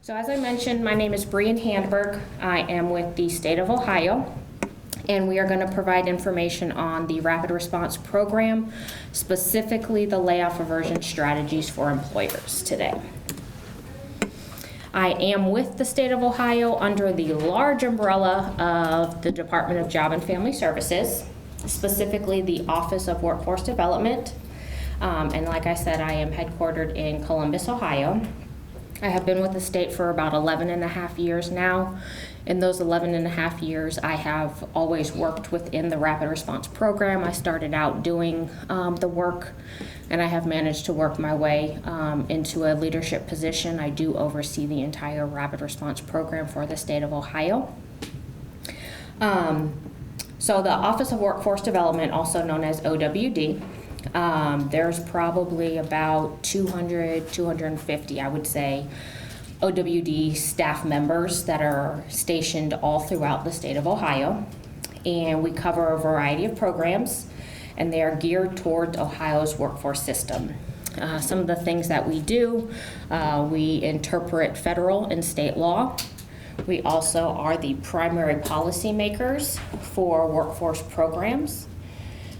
So as I mentioned, my name is Brian Handberg. I am with the state of Ohio, and we are going to provide information on the Rapid Response Program, specifically the layoff aversion strategies for employers today. I am with the state of Ohio under the large umbrella of the Department of Job and Family Services, specifically the Office of Workforce Development. And like I said, I am headquartered in Columbus, Ohio. I have been with the state for about 11 and a half years now. In those 11 and a half years, I have always worked within the Rapid Response Program. I started out doing the work, and I have managed to work my way into a leadership position. I do oversee the entire Rapid Response Program for the state of Ohio. So the Office of Workforce Development, also known as OWD, there's probably about 200, 250, I would say, OWD staff members that are stationed all throughout the state of Ohio. And we cover a variety of programs, and they are geared toward Ohio's workforce system. Some of the things that we do, we interpret federal and state law. We also are the primary policymakers for workforce programs,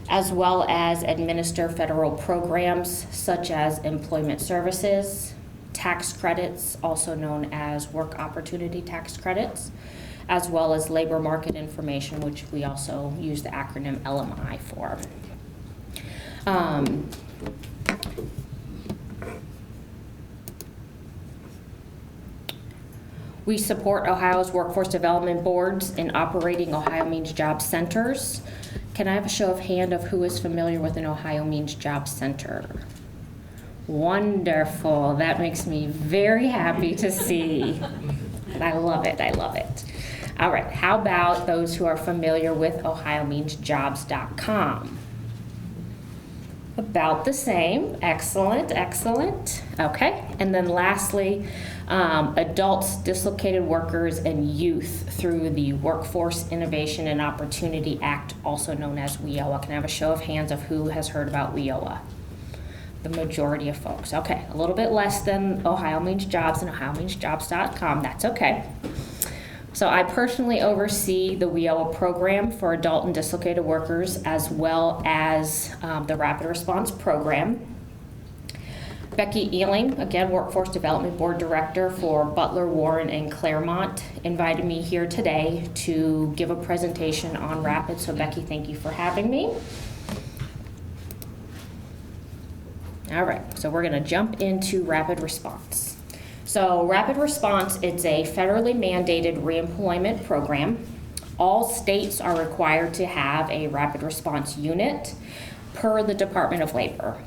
as well as administer federal programs such as employment services, tax credits, also known as work opportunity tax credits, as well as labor market information, which we also use the acronym LMI for. We support Ohio's workforce development boards in operating Ohio Means Job Centers. Can I have a show of hand of who is familiar with an Ohio Means Job Center? Wonderful. That makes me very happy to see. I love it. I love it. All right. How about those who are familiar with OhioMeansJobs.com? About the same. Excellent. Excellent. Okay. And then lastly, adults, dislocated workers, and youth through the Workforce Innovation and Opportunity Act, also known as WIOA. Can I have a show of hands of who has heard about WIOA? The majority of folks. Okay, a little bit less than Ohio Means Jobs and OhioMeansJobs.com. That's okay. So I personally oversee the WIOA program for adult and dislocated workers, as well as the Rapid Response Program. Becky Ealing, again, Workforce Development Board Director for Butler, Warren, and Claremont, invited me here today to give a presentation on Rapid. So Becky, thank you for having me. All right, so we're gonna jump into Rapid Response. So Rapid Response, it's a federally mandated reemployment program. All states are required to have a Rapid Response unit per the Department of Labor.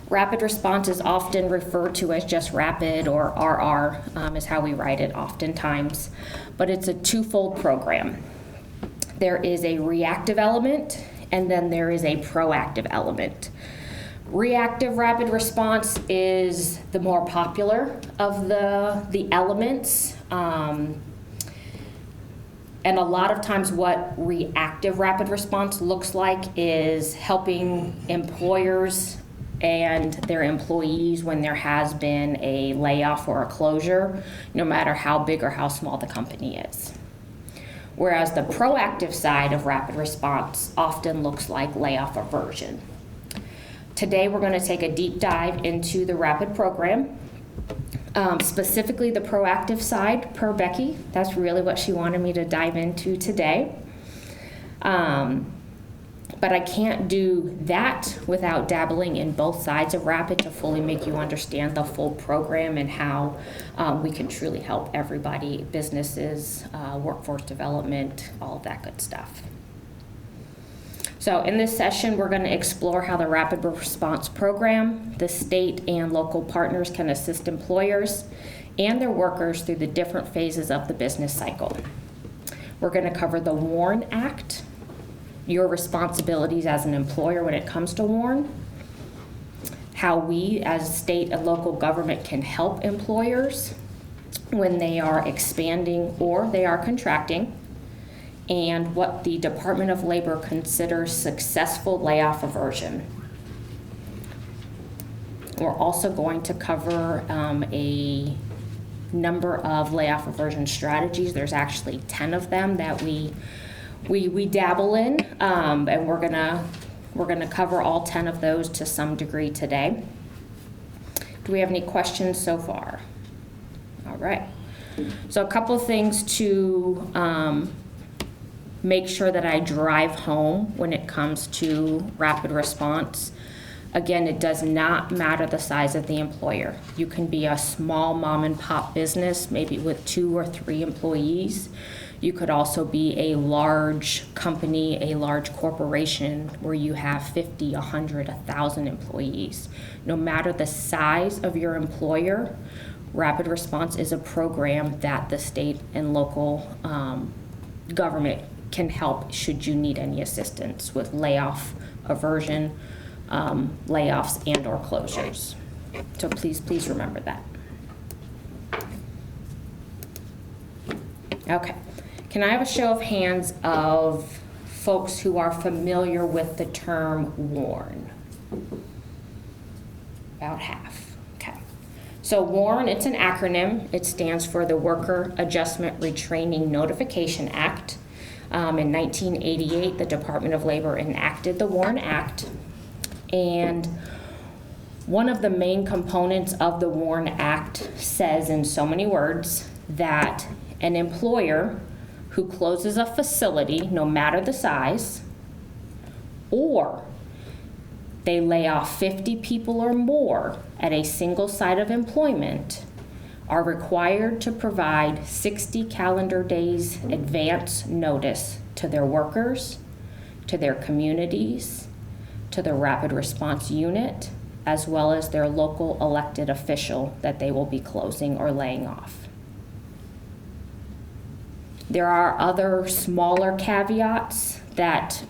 Rapid Response is often referred to as just Rapid, or RR is how we write it oftentimes, but it's a twofold program. There is a reactive element, and then there is a proactive element. Reactive Rapid Response is the more popular of the elements, and a lot of times what reactive Rapid Response looks like is helping employers and their employees when there has been a layoff or a closure, no matter how big or how small the company is. Whereas the proactive side of Rapid Response often looks like layoff aversion. Today we're going to take a deep dive into the Rapid program, specifically the proactive side per Becky. That's really what she wanted me to dive into today. But I can't do that without dabbling in both sides of Rapid to fully make you understand the full program and how we can truly help everybody, businesses, workforce development, all of that good stuff. So in this session, we're going to explore how the Rapid Response Program, the state and local partners can assist employers and their workers through the different phases of the business cycle. We're going to cover the WARN Act, your responsibilities as an employer when it comes to WARN, how we as state and local government can help employers when they are expanding or they are contracting, and what the Department of Labor considers successful layoff aversion. We're also going to cover a number of layoff aversion strategies. There's actually 10 of them that we dabble in, and we're gonna cover all 10 of those to some degree today. Do we have any questions so far? All right. So a couple things to make sure that I drive home when it comes to rapid response. Again, it does not matter the size of the employer. You can be a small mom and pop business, maybe with 2 or 3 employees. You could also be a large company, a large corporation where you have 50, 100, 1,000 employees. No matter the size of your employer, rapid response is a program that the state and local government can help should you need any assistance with layoff, aversion, layoffs, and or closures. So please remember that. Okay. Can I have a show of hands of folks who are familiar with the term WARN? About half. Okay. So WARN, it's an acronym. It stands for the Worker Adjustment Retraining Notification Act. In 1988, the Department of Labor enacted the WARN Act. And one of the main components of the WARN Act says in so many words that an employer who closes a facility, no matter the size, or they lay off 50 people or more at a single site of employment, are required to provide 60 calendar days advance notice to their workers, to their communities, to the rapid response unit, as well as their local elected official that they will be closing or laying off. There are other smaller caveats that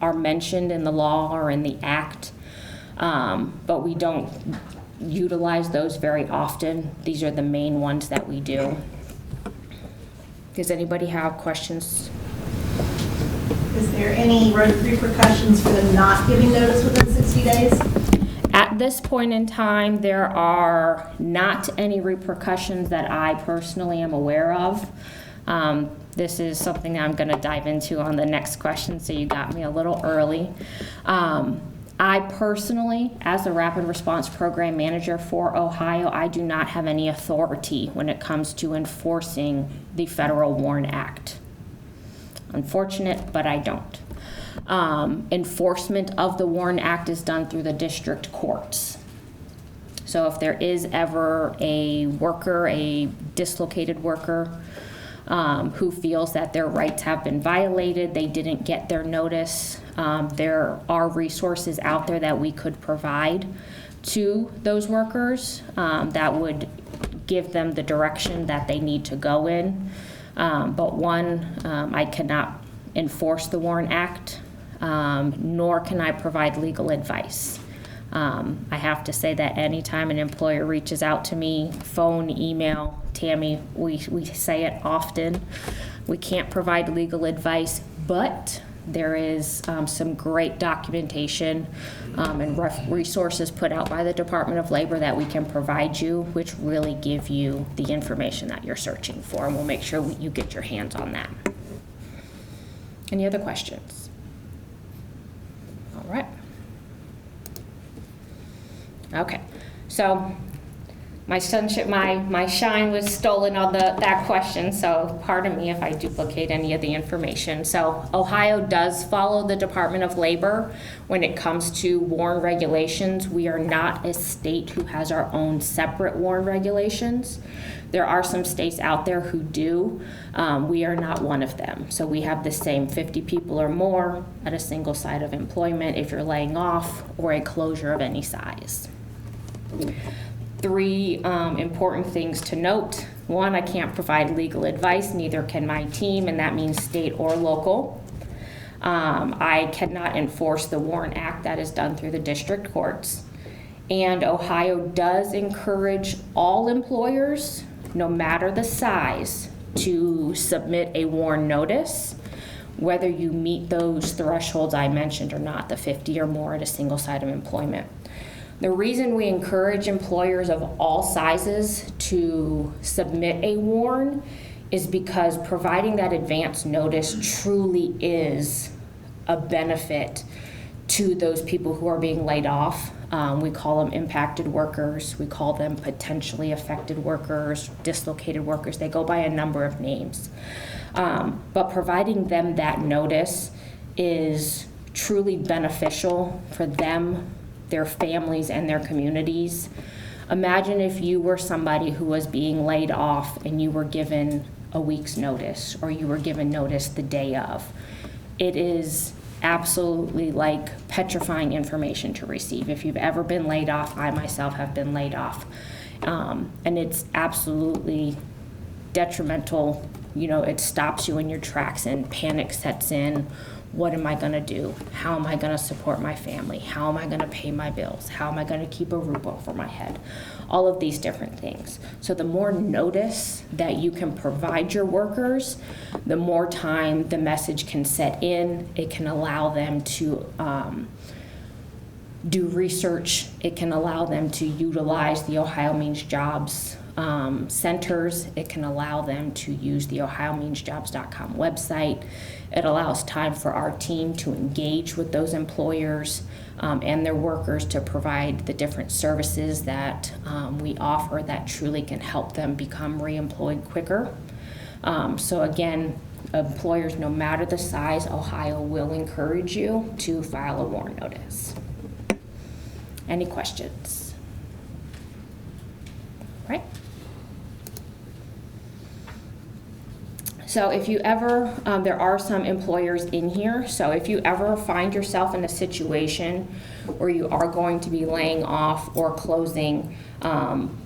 are mentioned in the law or in the act, but we don't utilize those very often. These are the main ones that we do. Does anybody have questions? Is there any repercussions for them not giving notice within 60 days? At this point in time, there are not any repercussions that I personally am aware of. This is something I'm going to dive into on the next question, so you got me a little early. I personally, as a rapid response program manager for Ohio, I do not have any authority when it comes to enforcing the federal WARN Act. Unfortunate, but I don't. Enforcement of the WARN Act is done through the district courts. So if there is ever a worker, a dislocated worker, who feels that their rights have been violated, they didn't get their notice, there are resources out there that we could provide to those workers that would give them the direction that they need to go in. But one, I cannot enforce the WARN Act, nor can I provide legal advice. I have to say that anytime an employer reaches out to me, phone, email, Tammy, we say it often, we can't provide legal advice, but there is some great documentation and resources put out by the Department of Labor that we can provide you, which really give you the information that you're searching for, and we'll make sure you get your hands on that. Any other questions? All right. Okay, so my shine was stolen on that question, so pardon me if I duplicate any of the information. So Ohio does follow the Department of Labor when it comes to WARN regulations. We are not a state who has our own separate WARN regulations. There are some states out there who do. We are not one of them. So we have the same 50 people or more at a single site of employment if you're laying off or a closure of any size. 3 important things to note. 1, I can't provide legal advice, neither can my team, and that means state or local. I cannot enforce the WARN Act. That is done through the district courts. And Ohio does encourage all employers, no matter the size, to submit a WARN notice, whether you meet those thresholds I mentioned or not, the 50 or more at a single site of employment. The reason we encourage employers of all sizes to submit a WARN is because providing that advance notice truly is a benefit to those people who are being laid off. We call them impacted workers. We call them potentially affected workers, dislocated workers. They go by a number of names. But providing them that notice is truly beneficial for them, their families, and their communities. Imagine if you were somebody who was being laid off and you were given a week's notice, or you were given notice the day of. It is absolutely like petrifying information to receive. If you've ever been laid off, I myself have been laid off. And it's absolutely detrimental. You know, it stops you in your tracks and panic sets in. What am I going to do? How am I going to support my family? How am I going to pay my bills? How am I going to keep a roof over my head? All of these different things. So the more notice that you can provide your workers, the more time the message can set in. It can allow them to do research. It can allow them to utilize the Ohio Means Jobs centers. It can allow them to use the OhioMeansJobs.com website. It allows time for our team to engage with those employers and their workers to provide the different services that we offer that truly can help them become reemployed quicker. So again, employers, no matter the size, Ohio will encourage you to file a WARN notice. Any questions? Right? So if you ever, there are some employers in here, so if you ever find yourself in a situation where you are going to be laying off or closing,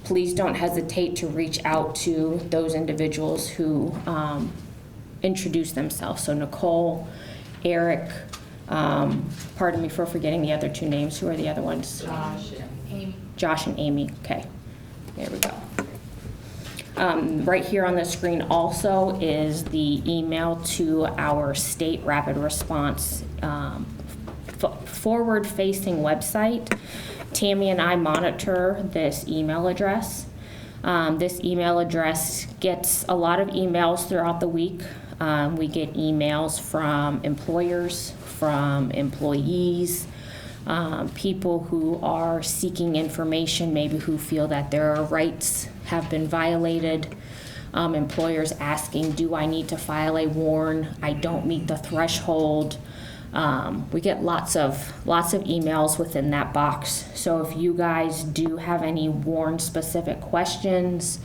please don't hesitate to reach out to those individuals who introduce themselves. So Nicole, Eric, pardon me for forgetting the other two names. Who are the other ones? Josh and Amy. Okay, there we go. Right here on the screen also is the email to our state rapid response forward-facing website. Tammy and I monitor this email address. This email address gets a lot of emails throughout the week. We get emails from employers, from employees, people who are seeking information, maybe who feel that their rights have been violated. Employers asking, do I need to file a WARN? I don't meet the threshold. We get lots of emails within that box. So if you guys do have any WARN specific questions,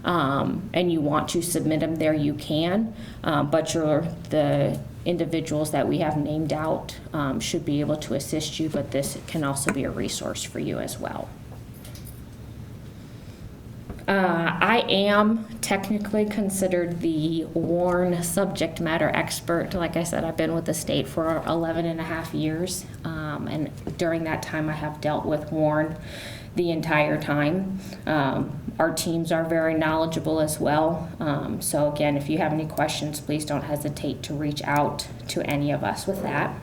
and you want to submit them there, you can, but the individuals that we have named out should be able to assist you, but this can also be a resource for you as well. I am technically considered the WARN subject matter expert. Like I said, I've been with the state for 11 and a half years, and during that time I have dealt with WARN the entire time. Our teams are very knowledgeable as well. So again, if you have any questions, please don't hesitate to reach out to any of us with that.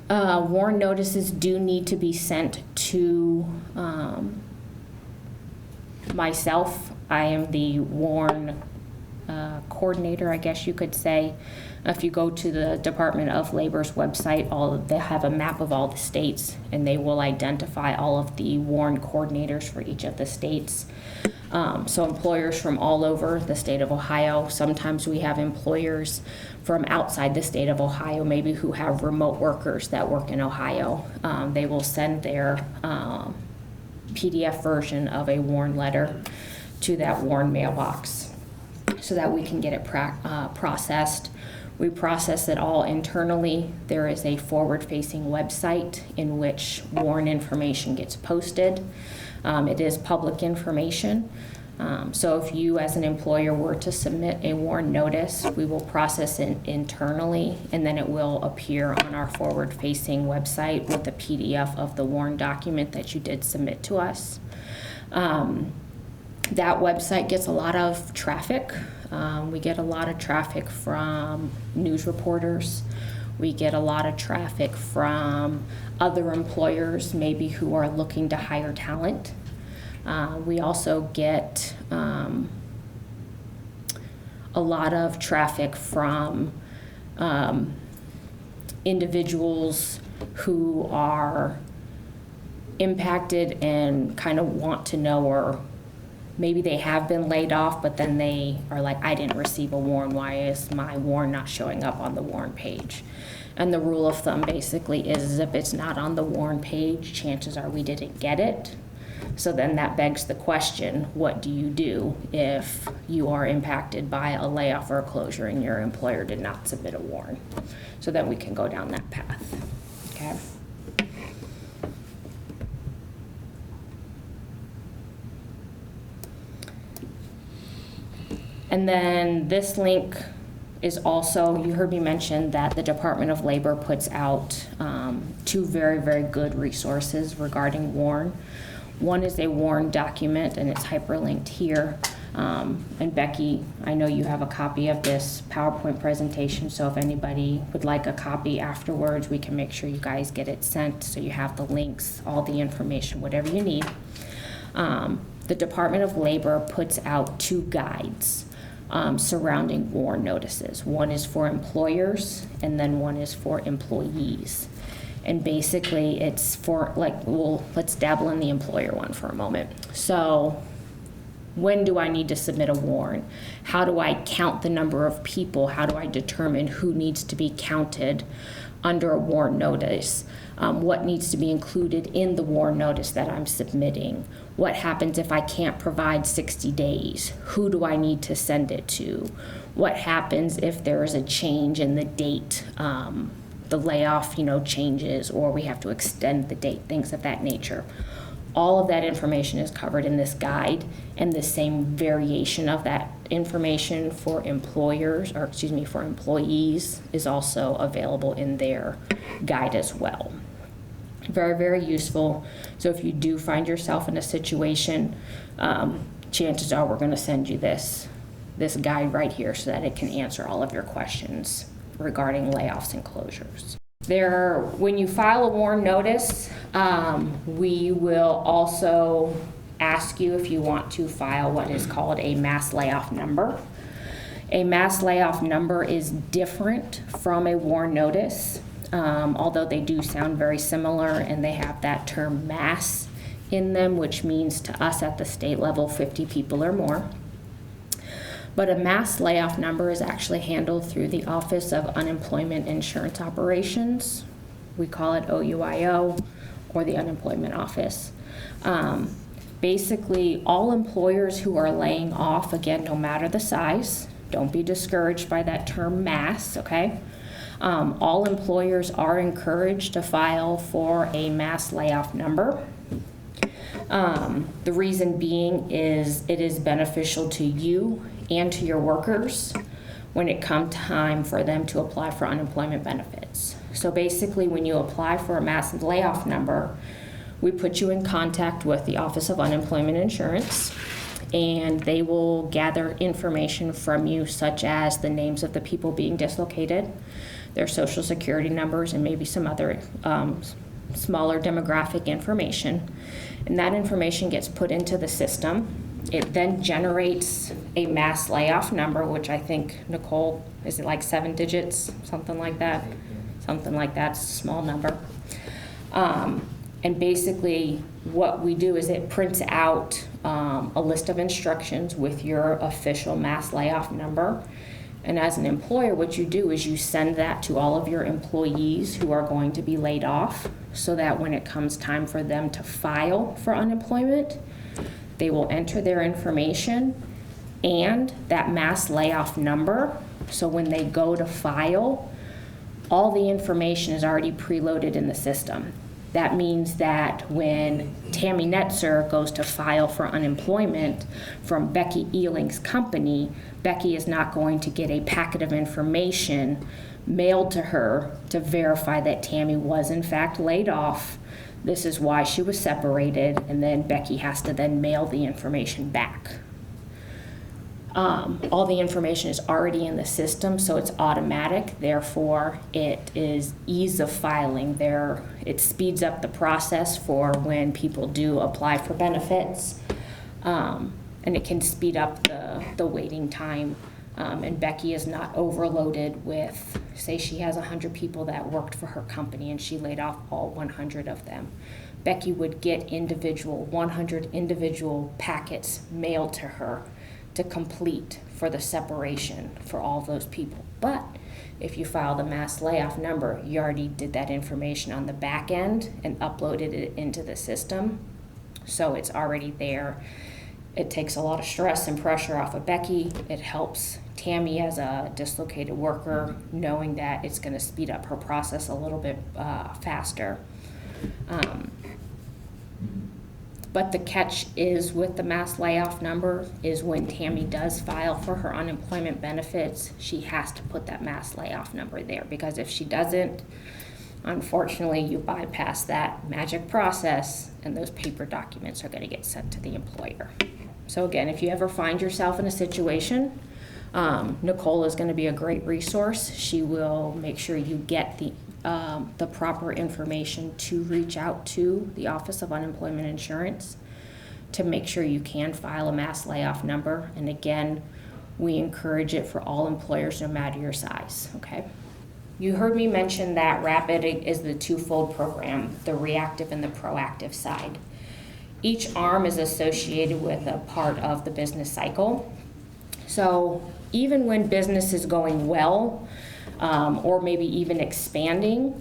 WARN notices do need to be sent to myself. I am the WARN coordinator, I guess you could say. If you go to the Department of Labor's website, they have a map of all the states, and they will identify all of the WARN coordinators for each of the states. So employers from all over the state of Ohio. Sometimes we have employers from outside the state of Ohio, maybe who have remote workers that work in Ohio. They will send their PDF version of a WARN letter to that WARN mailbox so that we can get it processed. We process it all internally. There is a forward-facing website in which WARN information gets posted. It is public information. So if you as an employer were to submit a WARN notice, we will process it internally, and then it will appear on our forward-facing website with a PDF of the WARN document that you did submit to us. That website gets a lot of traffic. We get a lot of traffic from news reporters. We get a lot of traffic from other employers, maybe who are looking to hire talent. We also get a lot of traffic from individuals who are impacted and kind of want to know, or maybe they have been laid off, but then they are like, I didn't receive a warn. Why is my warn not showing up on the warn page? And the rule of thumb basically is if it's not on the warn page, chances are we didn't get it. So then that begs the question, what do you do if you are impacted by a layoff or a closure and your employer did not submit a warn? So then we can go down that path, okay? And then this link is also, you heard me mention that the Department of Labor puts out two very, very good resources regarding WARN. One is a WARN document, and it's hyperlinked here. And Becky, I know you have a copy of this PowerPoint presentation, so if anybody would like a copy afterwards, we can make sure you guys get it sent so you have the links, all the information, whatever you need. The Department of Labor puts out two guides surrounding WARN notices. One is for employers, and then one is for employees. And basically it's for, like, well, let's dabble in the employer one for a moment. So when do I need to submit a warn? How do I count the number of people? How do I determine who needs to be counted under a warn notice? What needs to be included in the warn notice that I'm submitting? What happens if I can't provide 60 days? Who do I need to send it to? What happens if there is a change in the date? The layoff, changes, or we have to extend the date, things of that nature. All of that information is covered in this guide, and the same variation of that information for employers, or for employees, is also available in their guide as well. Very, very useful. So if you do find yourself in a situation, chances are we're going to send you this guide right here so that it can answer all of your questions regarding layoffs and closures. When you file a WARN notice, we will also ask you if you want to file what is called a mass layoff number. A mass layoff number is different from a WARN notice, although they do sound very similar, and they have that term mass in them, which means to us at the state level 50 people or more. But a mass layoff number is actually handled through the Office of Unemployment Insurance Operations. We call it OUIO, or the Unemployment Office. Basically, all employers who are laying off, again, no matter the size, don't be discouraged by that term mass, okay? All employers are encouraged to file for a mass layoff number. The reason being is it is beneficial to you and to your workers when it comes time for them to apply for unemployment benefits. So basically, when you apply for a mass layoff number, we put you in contact with the Office of Unemployment Insurance, and they will gather information from you, such as the names of the people being dislocated, their social security numbers, and maybe some other smaller demographic information. And that information gets put into the system. It then generates a mass layoff number, which I think, Nicole, is it like 7 digits? Something like that? Something like that. It's a small number. And basically what we do is it prints out a list of instructions with your official mass layoff number. And as an employer, what you do is you send that to all of your employees who are going to be laid off, so that when it comes time for them to file for unemployment, they will enter their information and that mass layoff number. So when they go to file, all the information is already preloaded in the system. That means that when Tammy Netzer goes to file for unemployment from Becky Eeling's company, Becky is not going to get a packet of information mailed to her to verify that Tammy was in fact laid off. This is why she was separated, and then Becky has to then mail the information back. all the information is already in the system, so it's automatic. Therefore, it is ease of filing. It speeds up the process for when people do apply for benefits, and it can speed up the waiting time. And Becky is not overloaded with, say she has 100 people that worked for her company and she laid off all 100 of them. Becky would get 100 individual packets mailed to her to complete for the separation for all those people. But if you file the mass layoff number, you already did that information on the back end and uploaded it into the system. So it's already there. It takes a lot of stress and pressure off of Becky. It helps Tammy as a dislocated worker, knowing that it's going to speed up her process a little bit faster. But the catch is with the mass layoff number is when Tammy does file for her unemployment benefits, she has to put that mass layoff number there, because if she doesn't, unfortunately, you bypass that magic process and those paper documents are going to get sent to the employer. So again, if you ever find yourself in a situation, Nicole is going to be a great resource. She will make sure you get the proper information to reach out to the Office of Unemployment Insurance to make sure you can file a mass layoff number. And again, we encourage it for all employers, no matter your size, okay? You heard me mention that RAPID is the twofold program, the reactive and the proactive side. Each arm is associated with a part of the business cycle. So even when business is going well, or maybe even expanding,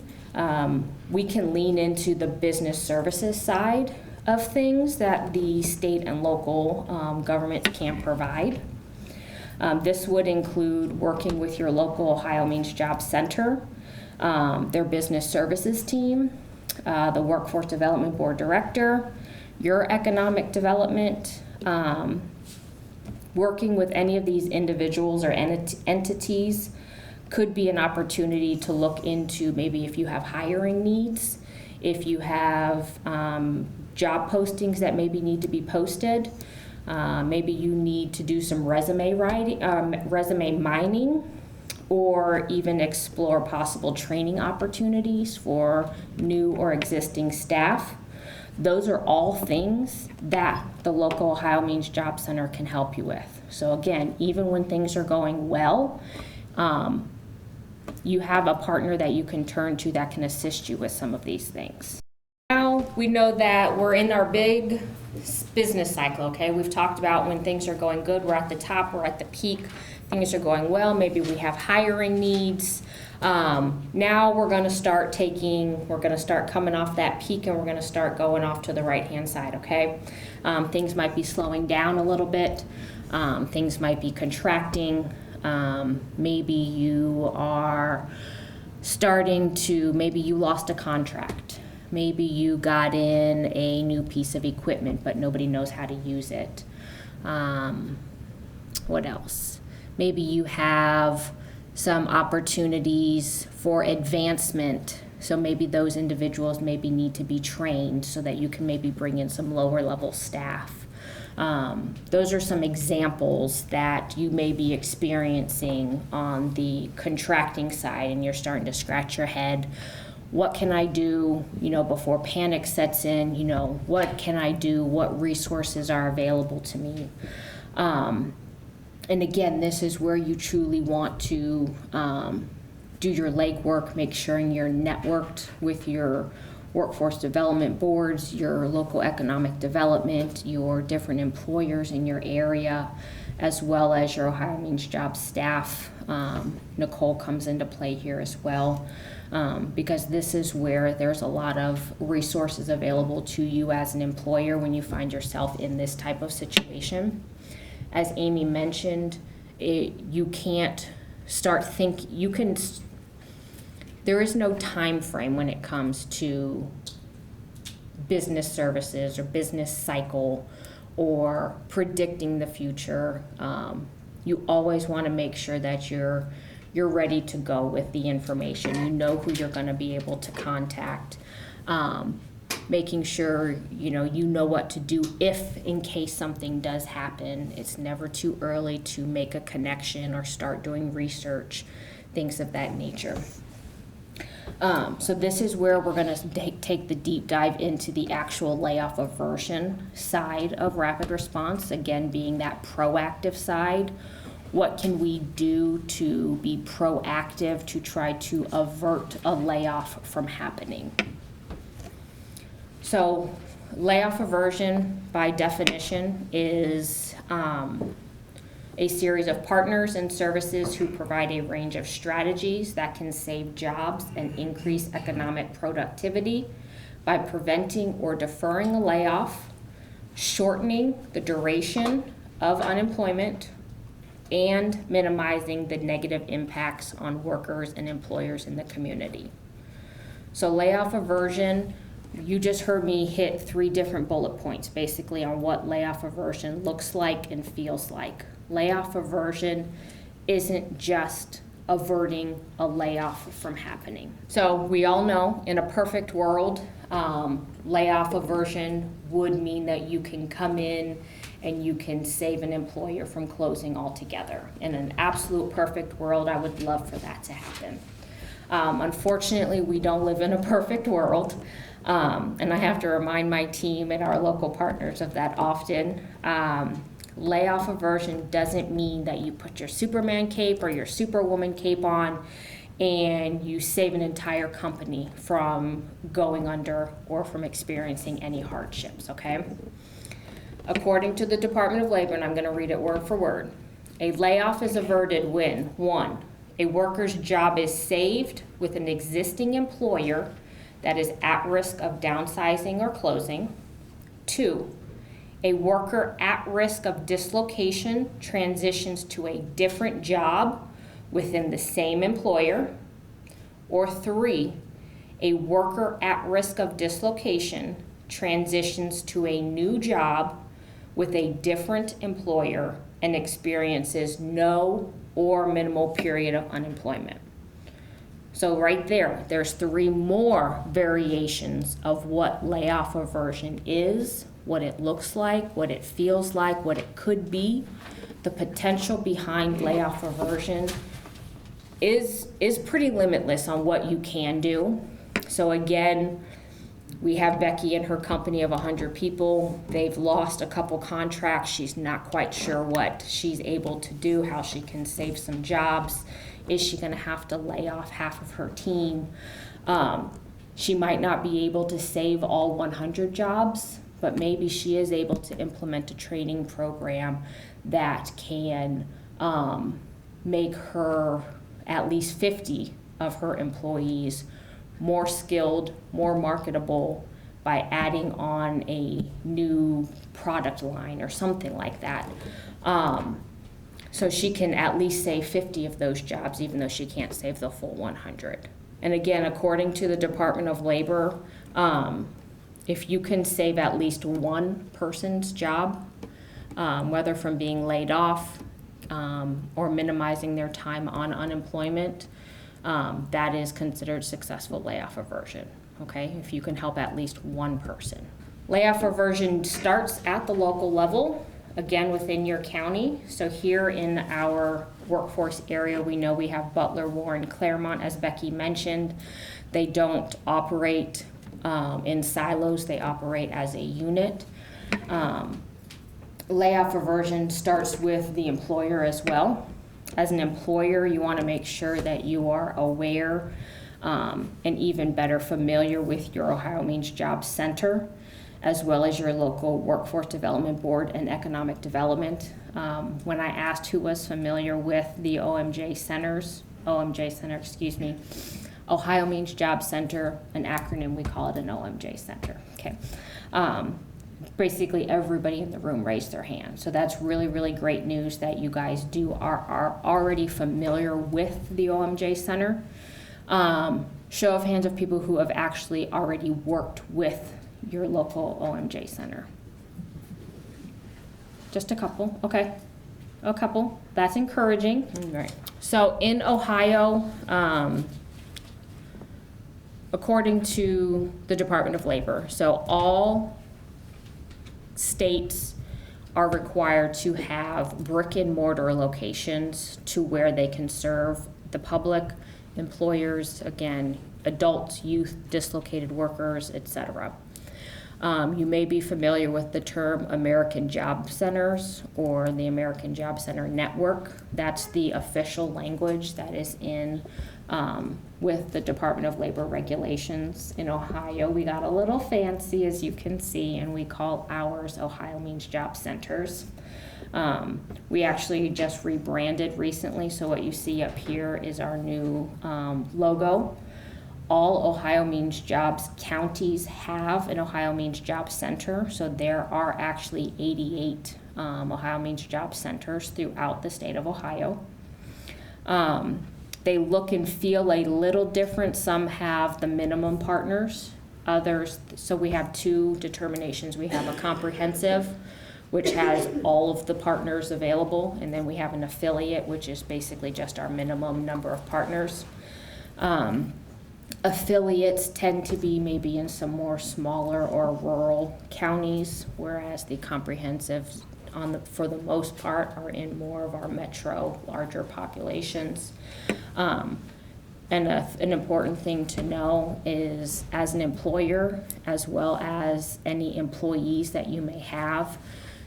we can lean into the business services side of things that the state and local governments can provide. This would include working with your local Ohio Means Job Center, their business services team, the Workforce Development Board Director, your economic development, working with any of these individuals or entities could be an opportunity to look into maybe if you have hiring needs, if you have job postings that maybe need to be posted, maybe you need to do some resume writing, resume mining, or even explore possible training opportunities for new or existing staff. Those are all things that the local Ohio Means Job Center can help you with. So again, even when things are going well, you have a partner that you can turn to that can assist you with some of these things. Now we know that we're in our big business cycle, okay? We've talked about when things are going good, we're at the top, we're at the peak, things are going well, maybe we have hiring needs. Now we're going to start coming off that peak and we're going to start going off to the right-hand side, okay? Things might be slowing down a little bit. Things might be contracting. Maybe you are maybe you lost a contract. Maybe you got in a new piece of equipment, but nobody knows how to use it. What else? Maybe you have some opportunities for advancement. So maybe those individuals maybe need to be trained so that you can maybe bring in some lower level staff. Those are some examples that you may be experiencing on the contracting side, and you're starting to scratch your head. What can I do, before panic sets in? What can I do? What resources are available to me? And again, this is where you truly want to do your legwork, make sure you're networked with your workforce development boards, your local economic development, your different employers in your area, as well as your Ohio Means Job staff. Nicole comes into play here as well, because this is where there's a lot of resources available to you as an employer when you find yourself in this type of situation. As Amy mentioned, you can't there is no time frame when it comes to business services or business cycle or predicting the future. You always want to make sure that you're ready to go with the information. You know who you're going to be able to contact. making sure, you know what to do if in case something does happen. It's never too early to make a connection or start doing research, things of that nature. So this is where we're going to take the deep dive into the actual layoff aversion side of rapid response, again being that proactive side. What can we do to be proactive to try to avert a layoff from happening? So layoff aversion, by definition, is a series of partners and services who provide a range of strategies that can save jobs and increase economic productivity by preventing or deferring a layoff, shortening the duration of unemployment, and minimizing the negative impacts on workers and employers in the community. So layoff aversion, you just heard me hit 3 different bullet points basically on what layoff aversion looks like and feels like. Layoff aversion isn't just averting a layoff from happening. So we all know in a perfect world, layoff aversion would mean that you can come in and you can save an employer from closing altogether. In an absolute perfect world, I would love for that to happen. Unfortunately, we don't live in a perfect world, and I have to remind my team and our local partners of that often. Layoff aversion doesn't mean that you put your Superman cape or your Superwoman cape on and you save an entire company from going under or from experiencing any hardships, okay? According to the Department of Labor, and I'm going to read it word for word, a layoff is averted when 1, a worker's job is saved with an existing employer that is at risk of downsizing or closing. 2, a worker at risk of dislocation transitions to a different job within the same employer. Or 3, a worker at risk of dislocation transitions to a new job with a different employer and experiences no or minimal period of unemployment. So right there's 3 more variations of what layoff aversion is, what it looks like, what it feels like, what it could be. The potential behind layoff aversion is pretty limitless on what you can do. So again, we have Becky and her company of 100 people. They've lost a couple contracts. She's not quite sure what she's able to do, how she can save some jobs. Is she going to have to lay off half of her team? She might not be able to save all 100 jobs, but maybe she is able to implement a training program that can make her, at least 50 of her employees, more skilled, more marketable by adding on a new product line or something like that. So she can at least save 50 of those jobs, even though she can't save the full 100. And again, according to the Department of Labor, if you can save at least one person's job, whether from being laid off or minimizing their time on unemployment, that is considered successful layoff aversion, okay? If you can help at least one person. Layoff aversion starts at the local level, again within your county. So here in our workforce area, we know we have Butler, Warren, Claremont, as Becky mentioned. They don't operate in silos, they operate as a unit. Layoff aversion starts with the employer as well. As an employer, you want to make sure that you are aware and even better familiar with your Ohio Means Job Center, as well as your local Workforce Development Board and Economic Development. When I asked who was familiar with the OMJ Center, Ohio Means Job Center, an acronym, we call it an OMJ Center, okay. Basically everybody in the room raised their hand. So that's really, really great news that you guys are already familiar with the OMJ Center. Show of hands of people who have actually already worked with your local OMJ Center. Just a couple, okay. A couple, that's encouraging. All right. So in Ohio, according to the Department of Labor. So all states are required to have brick and mortar locations to where they can serve the public, employers, again, adults, youth, dislocated workers, etc. You may be familiar with the term American Job Centers or the American Job Center Network. That's the official language that is in with the Department of Labor regulations. In Ohio, we got a little fancy, as you can see, and we call ours Ohio Means Job Centers. We actually just rebranded recently, so what you see up here is our new logo. All Ohio Means Jobs counties have an Ohio Means Job Center, so there are actually 88 Ohio Means Job Centers throughout the state of Ohio. They look and feel a little different. Some have the minimum partners, others, so we have two determinations. We have a comprehensive, which has all of the partners available, and then we have an affiliate, which is basically just our minimum number of partners. Affiliates tend to be maybe in some more smaller or rural counties, whereas the comprehensives, for the most part, are in more of our metro, larger populations. And an important thing to know is, as an employer, as well as any employees that you may have,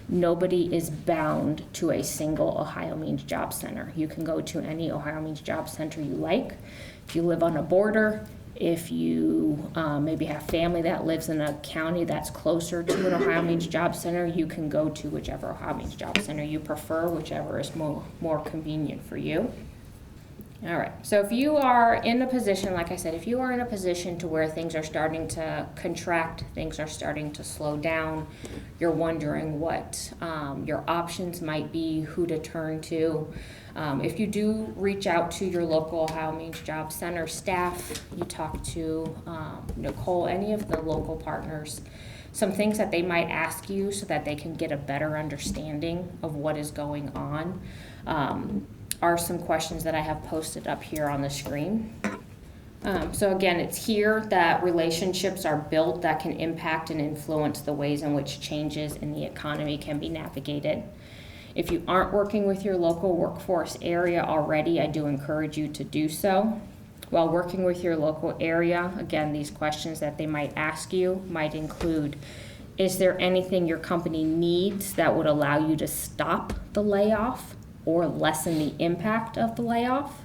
nobody is bound to a single Ohio Means Job Center. You can go to any Ohio Means Job Center you like. If you live on a border, if you maybe have family that lives in a county that's closer to an Ohio Means Job Center, you can go to whichever Ohio Means Job Center you prefer, whichever is more convenient for you. All right, so if you are in a position, like I said, if you are in a position to where things are starting to contract, things are starting to slow down, you're wondering what your options might be, who to turn to. If you do reach out to your local Ohio Means Job Center staff, you talk to Nicole, any of the local partners, some things that they might ask you so that they can get a better understanding of what is going on. Are some questions that I have posted up here on the screen. So again, it's here that relationships are built that can impact and influence the ways in which changes in the economy can be navigated. If you aren't working with your local workforce area already, I do encourage you to do so. While working with your local area, again, these questions that they might ask you might include, is there anything your company needs that would allow you to stop the layoff or lessen the impact of the layoff?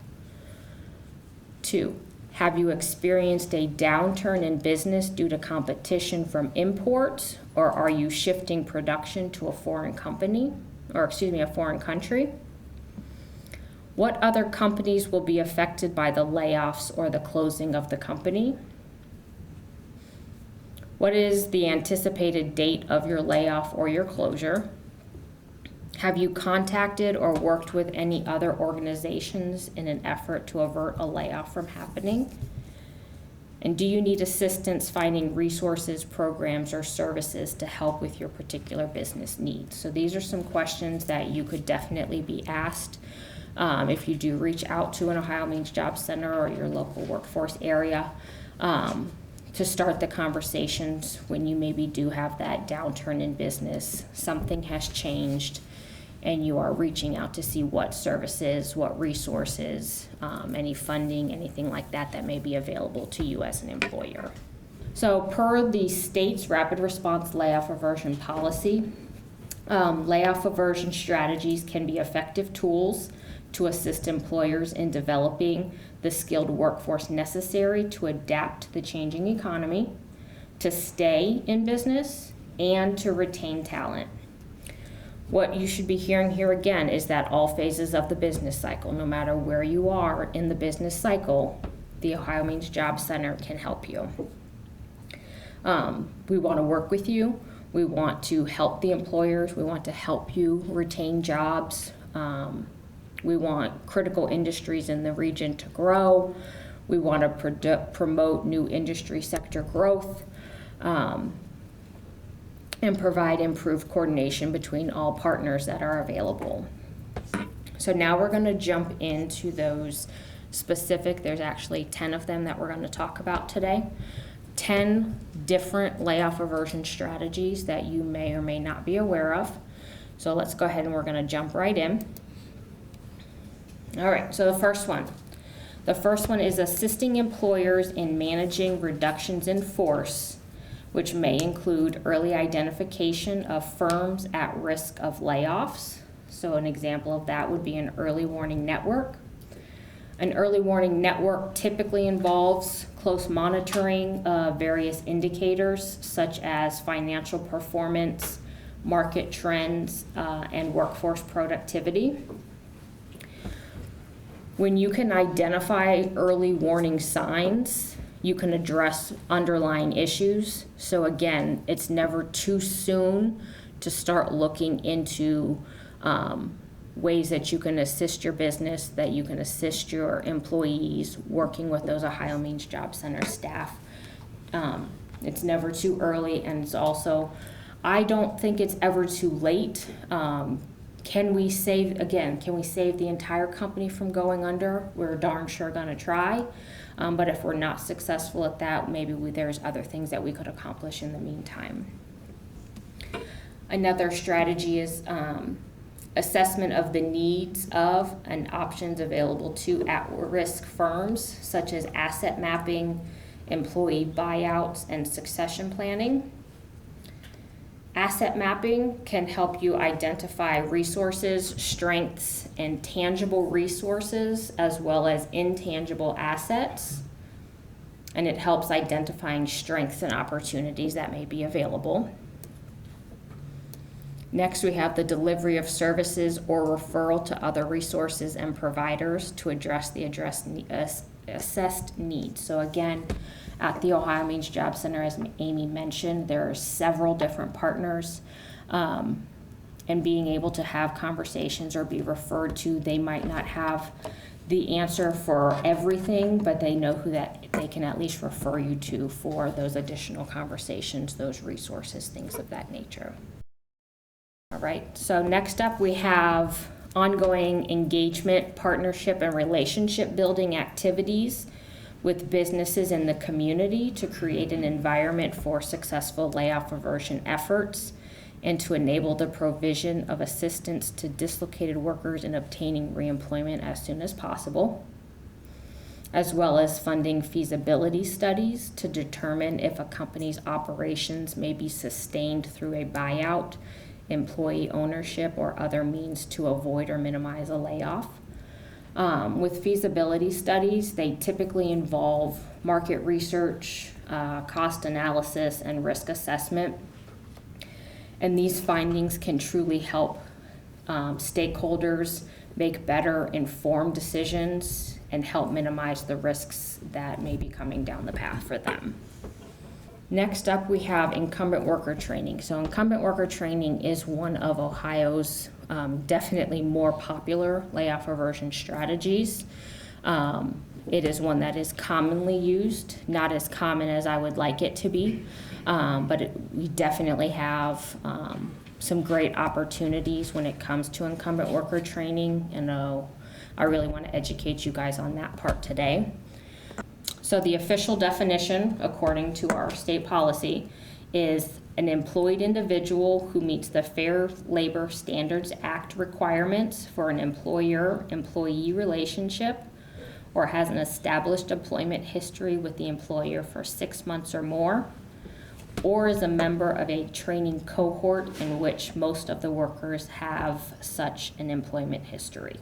2, have you experienced a downturn in business due to competition from imports, or are you shifting production to a foreign country? What other companies will be affected by the layoffs or the closing of the company? What is the anticipated date of your layoff or your closure? Have you contacted or worked with any other organizations in an effort to avert a layoff from happening? And do you need assistance finding resources, programs, or services to help with your particular business needs? So these are some questions that you could definitely be asked if you do reach out to an Ohio Means Job Center or your local workforce area to start the conversations when you maybe do have that downturn in business. Something has changed, and you are reaching out to see what services, what resources, any funding, anything like that that may be available to you as an employer. So per the state's rapid response layoff aversion policy, layoff aversion strategies can be effective tools to assist employers in developing the skilled workforce necessary to adapt to the changing economy, to stay in business, and to retain talent. What you should be hearing here again is that all phases of the business cycle, no matter where you are in the business cycle, the Ohio Means Job Center can help you. We want to work with you. We want to help the employers. We want to help you retain jobs. We want critical industries in the region to grow. We want to promote new industry sector growth. And provide improved coordination between all partners that are available. So now we're going to jump into those specific. There's actually 10 of them that we're going to talk about today. 10 different layoff aversion strategies that you may or may not be aware of. So let's go ahead and we're going to jump right in. All right, so the first one. The first one is assisting employers in managing reductions in force, which may include early identification of firms at risk of layoffs. So an example of that would be an early warning network. An early warning network typically involves close monitoring of various indicators such as financial performance, market trends, and workforce productivity. When you can identify early warning signs, you can address underlying issues. So again, it's never too soon to start looking into ways that you can assist your business, that you can assist your employees, working with those Ohio Means Job Center staff. It's never too early, and it's also, I don't think it's ever too late. Can we save the entire company from going under? We're darn sure gonna try. But if we're not successful at that, maybe there's other things that we could accomplish in the meantime. Another strategy is assessment of the needs of and options available to at-risk firms, such as asset mapping, employee buyouts, and succession planning. Asset mapping can help you identify resources, strengths, and tangible resources, as well as intangible assets. And it helps identifying strengths and opportunities that may be available. Next, we have the delivery of services or referral to other resources and providers to address the assessed needs. So again, at the Ohio Means Job Center, as Amy mentioned, there are several different partners, and being able to have conversations or be referred to, they might not have the answer for everything, but they know who that they can at least refer you to for those additional conversations, those resources, things of that nature. All right, so next up we have ongoing engagement, partnership, and relationship building activities with businesses in the community to create an environment for successful layoff aversion efforts and to enable the provision of assistance to dislocated workers in obtaining reemployment as soon as possible, as well as funding feasibility studies to determine if a company's operations may be sustained through a buyout, employee ownership, or other means to avoid or minimize a layoff. With feasibility studies, they typically involve market research, cost analysis, and risk assessment. And these findings can truly help stakeholders make better informed decisions and help minimize the risks that may be coming down the path for them. Next up, we have incumbent worker training. So incumbent worker training is one of Ohio's definitely more popular layoff aversion strategies. It is one that is commonly used, not as common as I would like it to be, but we definitely have some great opportunities when it comes to incumbent worker training, and I really want to educate you guys on that part today. So the official definition, according to our state policy, is an employed individual who meets the Fair Labor Standards Act requirements for an employer-employee relationship or has an established employment history with the employer for 6 months or more, or is a member of a training cohort in which most of the workers have such an employment history.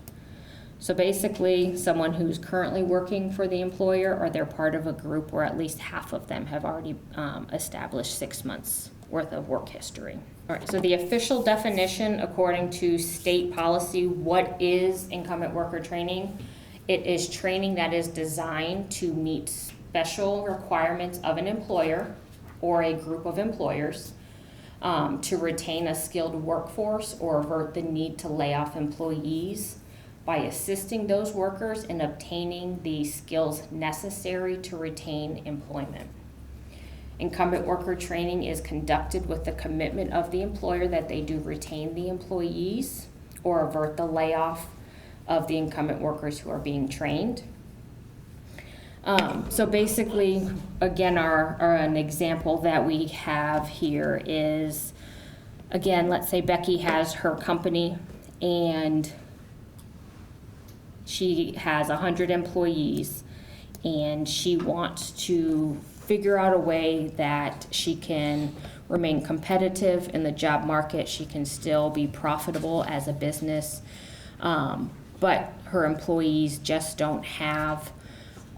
So basically, someone who's currently working for the employer, or they're part of a group where at least half of them have already established 6 months worth of work history. All right, so the official definition, according to state policy, what is incumbent worker training? It is training that is designed to meet special requirements of an employer or a group of employers to retain a skilled workforce or avert the need to lay off employees by assisting those workers in obtaining the skills necessary to retain employment. Incumbent worker training is conducted with the commitment of the employer that they do retain the employees or avert the layoff of the incumbent workers who are being trained. So basically, again, an example that we have here is, again, let's say Becky has her company and she has 100 employees and she wants to figure out a way that she can remain competitive in the job market. She can still be profitable as a business, but her employees just don't have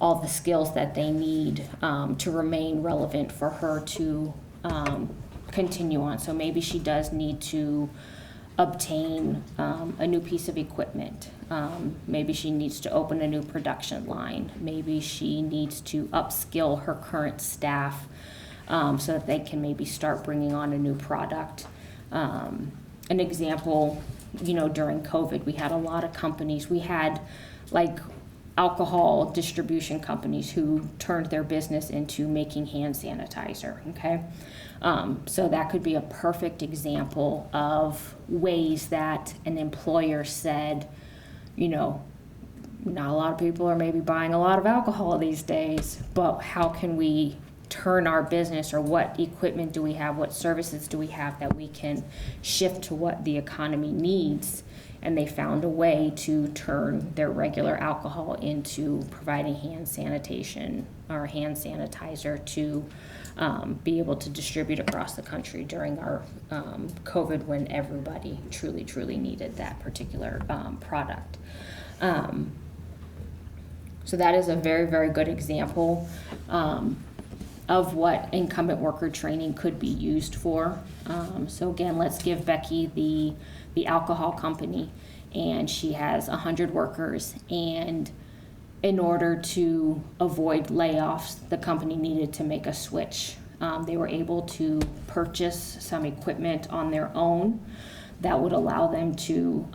all the skills that they need to remain relevant for her to continue on. So maybe she does need to obtain a new piece of equipment. Maybe she needs to open a new production line. Maybe she needs to upskill her current staff so that they can maybe start bringing on a new product. An example, during COVID, we had a lot of companies. We had like alcohol distribution companies who turned their business into making hand sanitizer, okay? So that could be a perfect example of ways that an employer said, not a lot of people are maybe buying a lot of alcohol these days, but how can we turn our business, or what equipment do we have, what services do we have that we can shift to what the economy needs? And they found a way to turn their regular alcohol into providing hand sanitation or hand sanitizer to be able to distribute across the country during our COVID, when everybody truly, truly needed that particular product. So that is a very, very good example of what incumbent worker training could be used for. So again, let's give Becky the alcohol company, and she has 100 workers, and in order to avoid layoffs, the company needed to make a switch. They were able to purchase some equipment on their own that would allow them to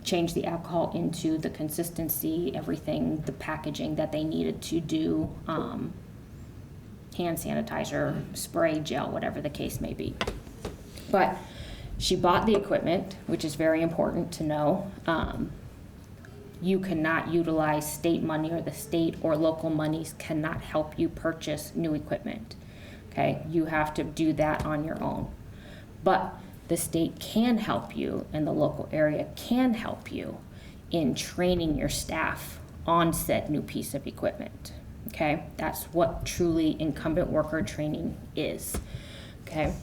change the alcohol into the consistency, everything, the packaging that they needed to do hand sanitizer, spray, gel, whatever the case may be. But she bought the equipment, which is very important to know. You cannot utilize state money, or the state or local monies cannot help you purchase new equipment. Okay, you have to do that on your own. But the state can help you, and the local area can help you in training your staff on said new piece of equipment. Okay, that's what truly incumbent worker training is. Okay,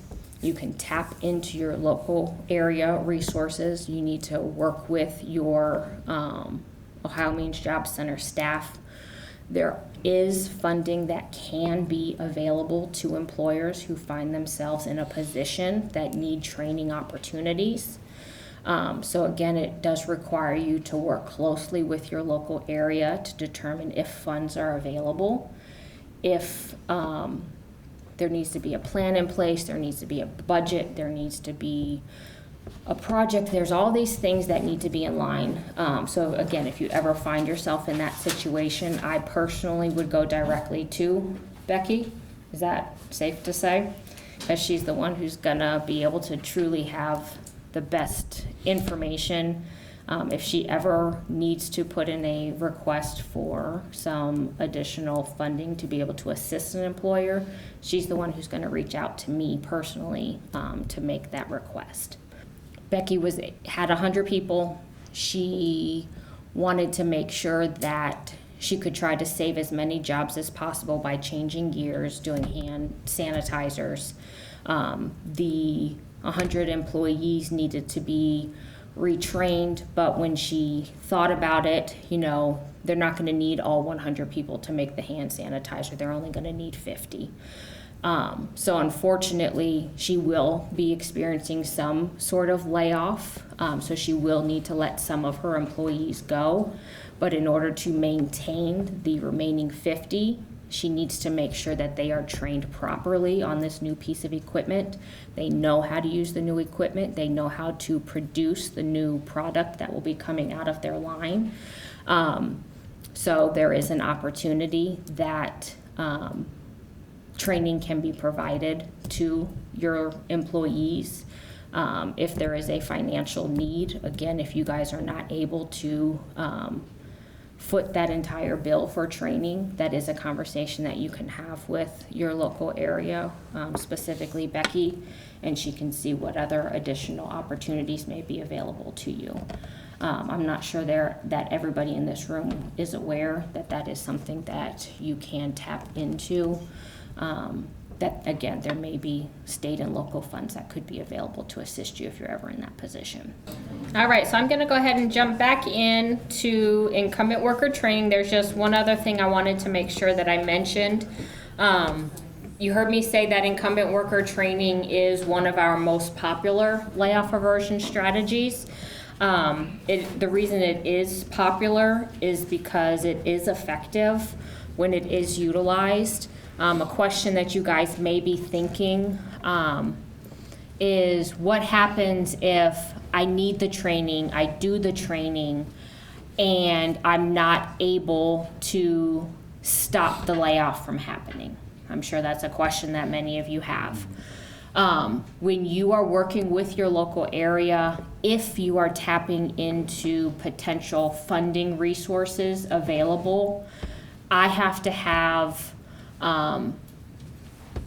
you can tap into your local area resources. You need to work with your Ohio Means Job Center staff. There is funding that can be available to employers who find themselves in a position that need training opportunities. So again, it does require you to work closely with your local area to determine if funds are available. If there needs to be a plan in place, there needs to be a budget, there needs to be a project, there's all these things that need to be in line. So again, if you ever find yourself in that situation, I personally would go directly to Becky. Is that safe to say? Because she's the one who's gonna be able to truly have the best information. If she ever needs to put in a request for some additional funding to be able to assist an employer, she's the one who's going to reach out to me personally to make that request. Becky had 100 people. She wanted to make sure that she could try to save as many jobs as possible by changing gears, doing hand sanitizers. The 100 employees needed to be retrained, but when she thought about it, they're not going to need all 100 people to make the hand sanitizer. They're only going to need 50. So unfortunately, she will be experiencing some sort of layoff. So she will need to let some of her employees go. But in order to maintain the remaining 50, she needs to make sure that they are trained properly on this new piece of equipment. They know how to use the new equipment. They know how to produce the new product that will be coming out of their line. So there is an opportunity that training can be provided to your employees. If there is a financial need, again, if you guys are not able to foot that entire bill for training, that is a conversation that you can have with your local area, specifically Becky, and she can see what other additional opportunities may be available to you. I'm not sure that everybody in this room is aware that that is something that you can tap into. That, again, there may be state and local funds that could be available to assist you if you're ever in that position. All right, so I'm going to go ahead and jump back into incumbent worker training. There's just one other thing I wanted to make sure that I mentioned. You heard me say that incumbent worker training is one of our most popular layoff aversion strategies. The reason it is popular is because it is effective when it is utilized. A question that you guys may be thinking is, what happens if I need the training, I do the training, and I'm not able to stop the layoff from happening? I'm sure that's a question that many of you have. When you are working with your local area, if you are tapping into potential funding resources available, I have to have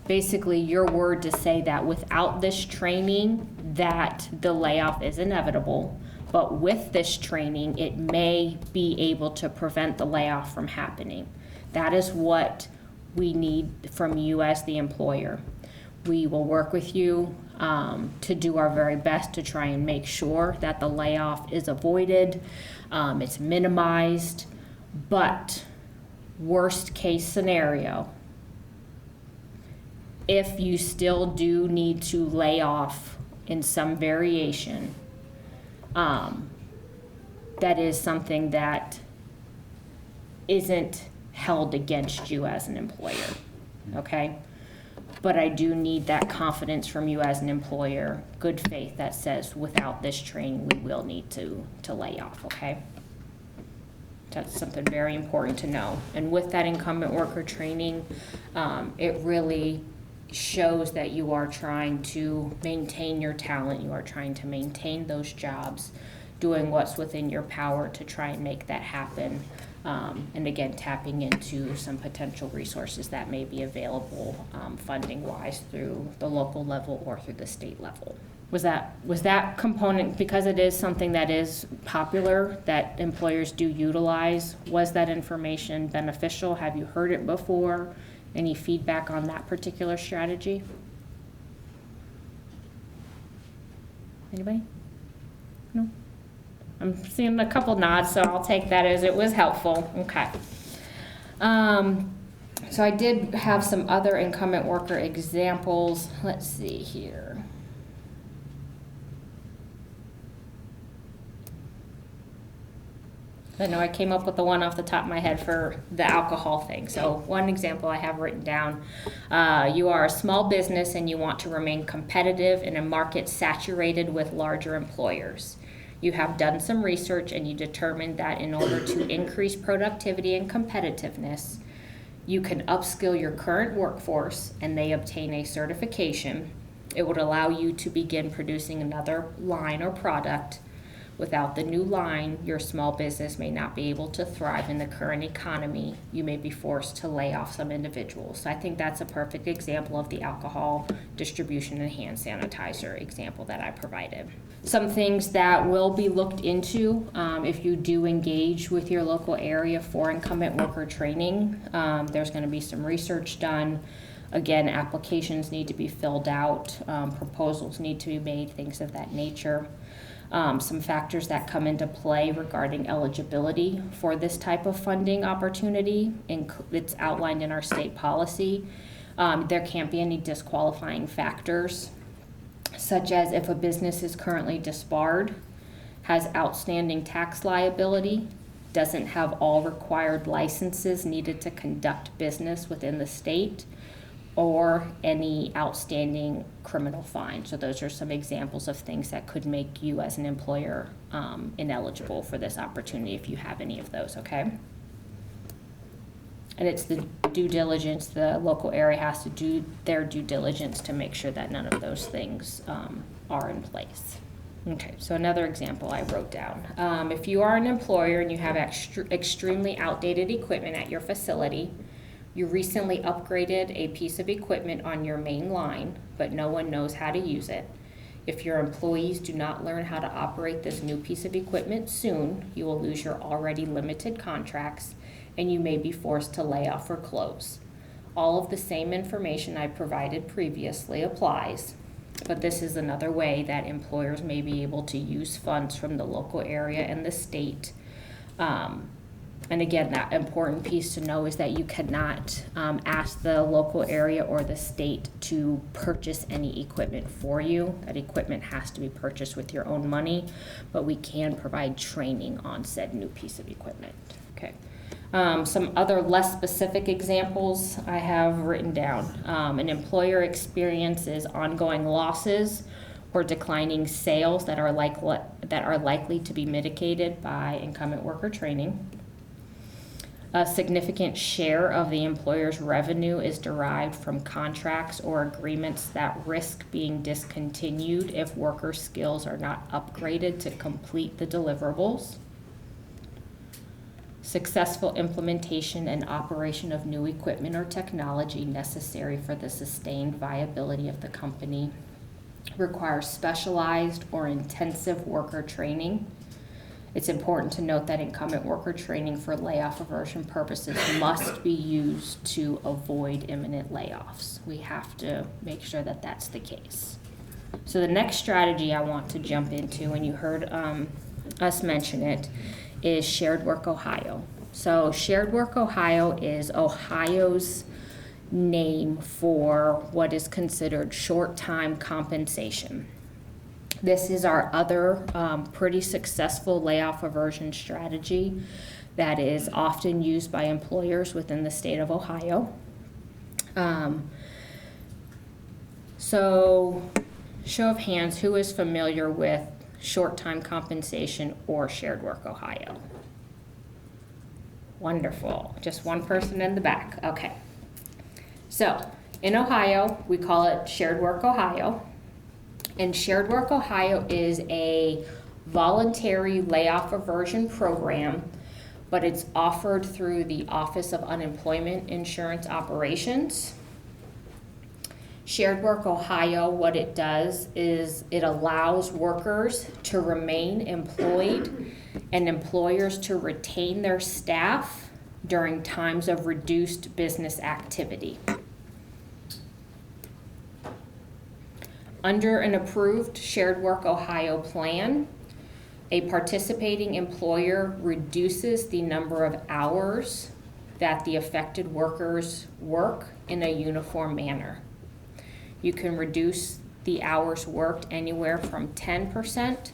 basically your word to say that without this training, that the layoff is inevitable, but with this training, it may be able to prevent the layoff from happening. That is what we need from you as the employer. We will work with you to do our very best to try and make sure that the layoff is avoided, it's minimized, but worst case scenario, if you still do need to lay off in some variation, that is something that isn't held against you as an employer, okay? But I do need that confidence from you as an employer, good faith that says without this training, we will need to lay off, okay? That's something very important to know. And with that incumbent worker training, it really shows that you are trying to maintain your talent, you are trying to maintain those jobs, doing what's within your power to try and make that happen. And again, tapping into some potential resources that may be available funding-wise through the local level or through the state level. Was that component, because it is something that is popular, that employers do utilize, was that information beneficial? Have you heard it before? Any feedback on that particular strategy? Anybody? No? I'm seeing a couple nods, so I'll take that as it was helpful. Okay. So I did have some other incumbent worker examples. Let's see here. I know I came up with the one off the top of my head for the alcohol thing. So one example I have written down, you are a small business and you want to remain competitive in a market saturated with larger employers. You have done some research and you determined that in order to increase productivity and competitiveness, you can upskill your current workforce and they obtain a certification. It would allow you to begin producing another line or product. Without the new line, your small business may not be able to thrive in the current economy. You may be forced to lay off some individuals. So I think that's a perfect example of the alcohol distribution and hand sanitizer example that I provided. Some things that will be looked into if you do engage with your local area for incumbent worker training. There's going to be some research done. Again, applications need to be filled out, proposals need to be made, things of that nature. Some factors that come into play regarding eligibility for this type of funding opportunity, it's outlined in our state policy. There can't be any disqualifying factors, such as if a business is currently disbarred, has outstanding tax liability, doesn't have all required licenses needed to conduct business within the state, or any outstanding criminal fine. So those are some examples of things that could make you as an employer ineligible for this opportunity if you have any of those, okay? And it's the due diligence, the local area has to do their due diligence to make sure that none of those things are in place. Okay, so another example I wrote down. If you are an employer and you have extremely outdated equipment at your facility, you recently upgraded a piece of equipment on your main line, but no one knows how to use it. If your employees do not learn how to operate this new piece of equipment soon, you will lose your already limited contracts and you may be forced to lay off or close. All of the same information I provided previously applies, but this is another way that employers may be able to use funds from the local area and the state. And again, that important piece to know is that you cannot ask the local area or the state to purchase any equipment for you. That equipment has to be purchased with your own money, but we can provide training on said new piece of equipment. Okay. Some other less specific examples I have written down. An employer experiences ongoing losses or declining sales that are likely to be mitigated by incumbent worker training. A significant share of the employer's revenue is derived from contracts or agreements that risk being discontinued if worker skills are not upgraded to complete the deliverables. Successful implementation and operation of new equipment or technology necessary for the sustained viability of the company requires specialized or intensive worker training. It's important to note that incumbent worker training for layoff aversion purposes must be used to avoid imminent layoffs. We have to make sure that that's the case. So the next strategy I want to jump into, and you heard us mention it, is Shared Work Ohio. So Shared Work Ohio is Ohio's name for what is considered short-time compensation. This is our other pretty successful layoff aversion strategy that is often used by employers within the state of Ohio. So, show of hands, who is familiar with short-time compensation or Shared Work Ohio? Wonderful. Just one person in the back. Okay. So, in Ohio, we call it Shared Work Ohio. And Shared Work Ohio is a voluntary layoff aversion program, but it's offered through the Office of Unemployment Insurance Operations. Shared Work Ohio, what it does is it allows workers to remain employed and employers to retain their staff during times of reduced business activity. Under an approved Shared Work Ohio plan, a participating employer reduces the number of hours that the affected workers work in a uniform manner. You can reduce the hours worked anywhere from 10%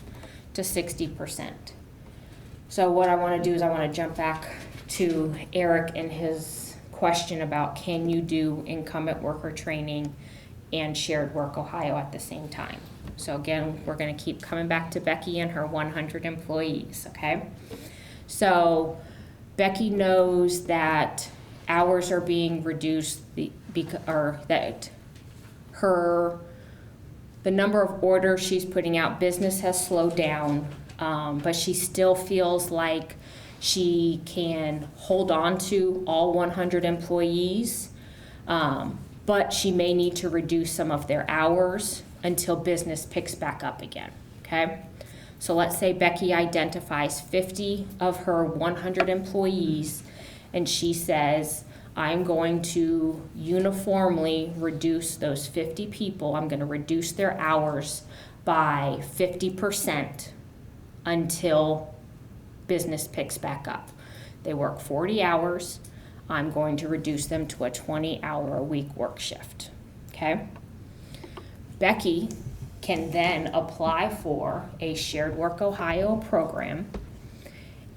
to 60%. So what I want to do is I want to jump back to Eric and his question about can you do incumbent worker training and Shared Work Ohio at the same time. So again, we're going to keep coming back to Becky and her 100 employees, okay? So Becky knows that hours are being reduced, the number of orders she's putting out, business has slowed down, but she still feels like she can hold on to all 100 employees, but she may need to reduce some of their hours until business picks back up again, okay? So let's say Becky identifies 50 of her 100 employees and she says, I'm going to uniformly reduce those 50 people. I'm going to reduce their hours by 50% until business picks back up. They work 40 hours. I'm going to reduce them to a 20-hour-a-week work shift, okay? Becky can then apply for a Shared Work Ohio program,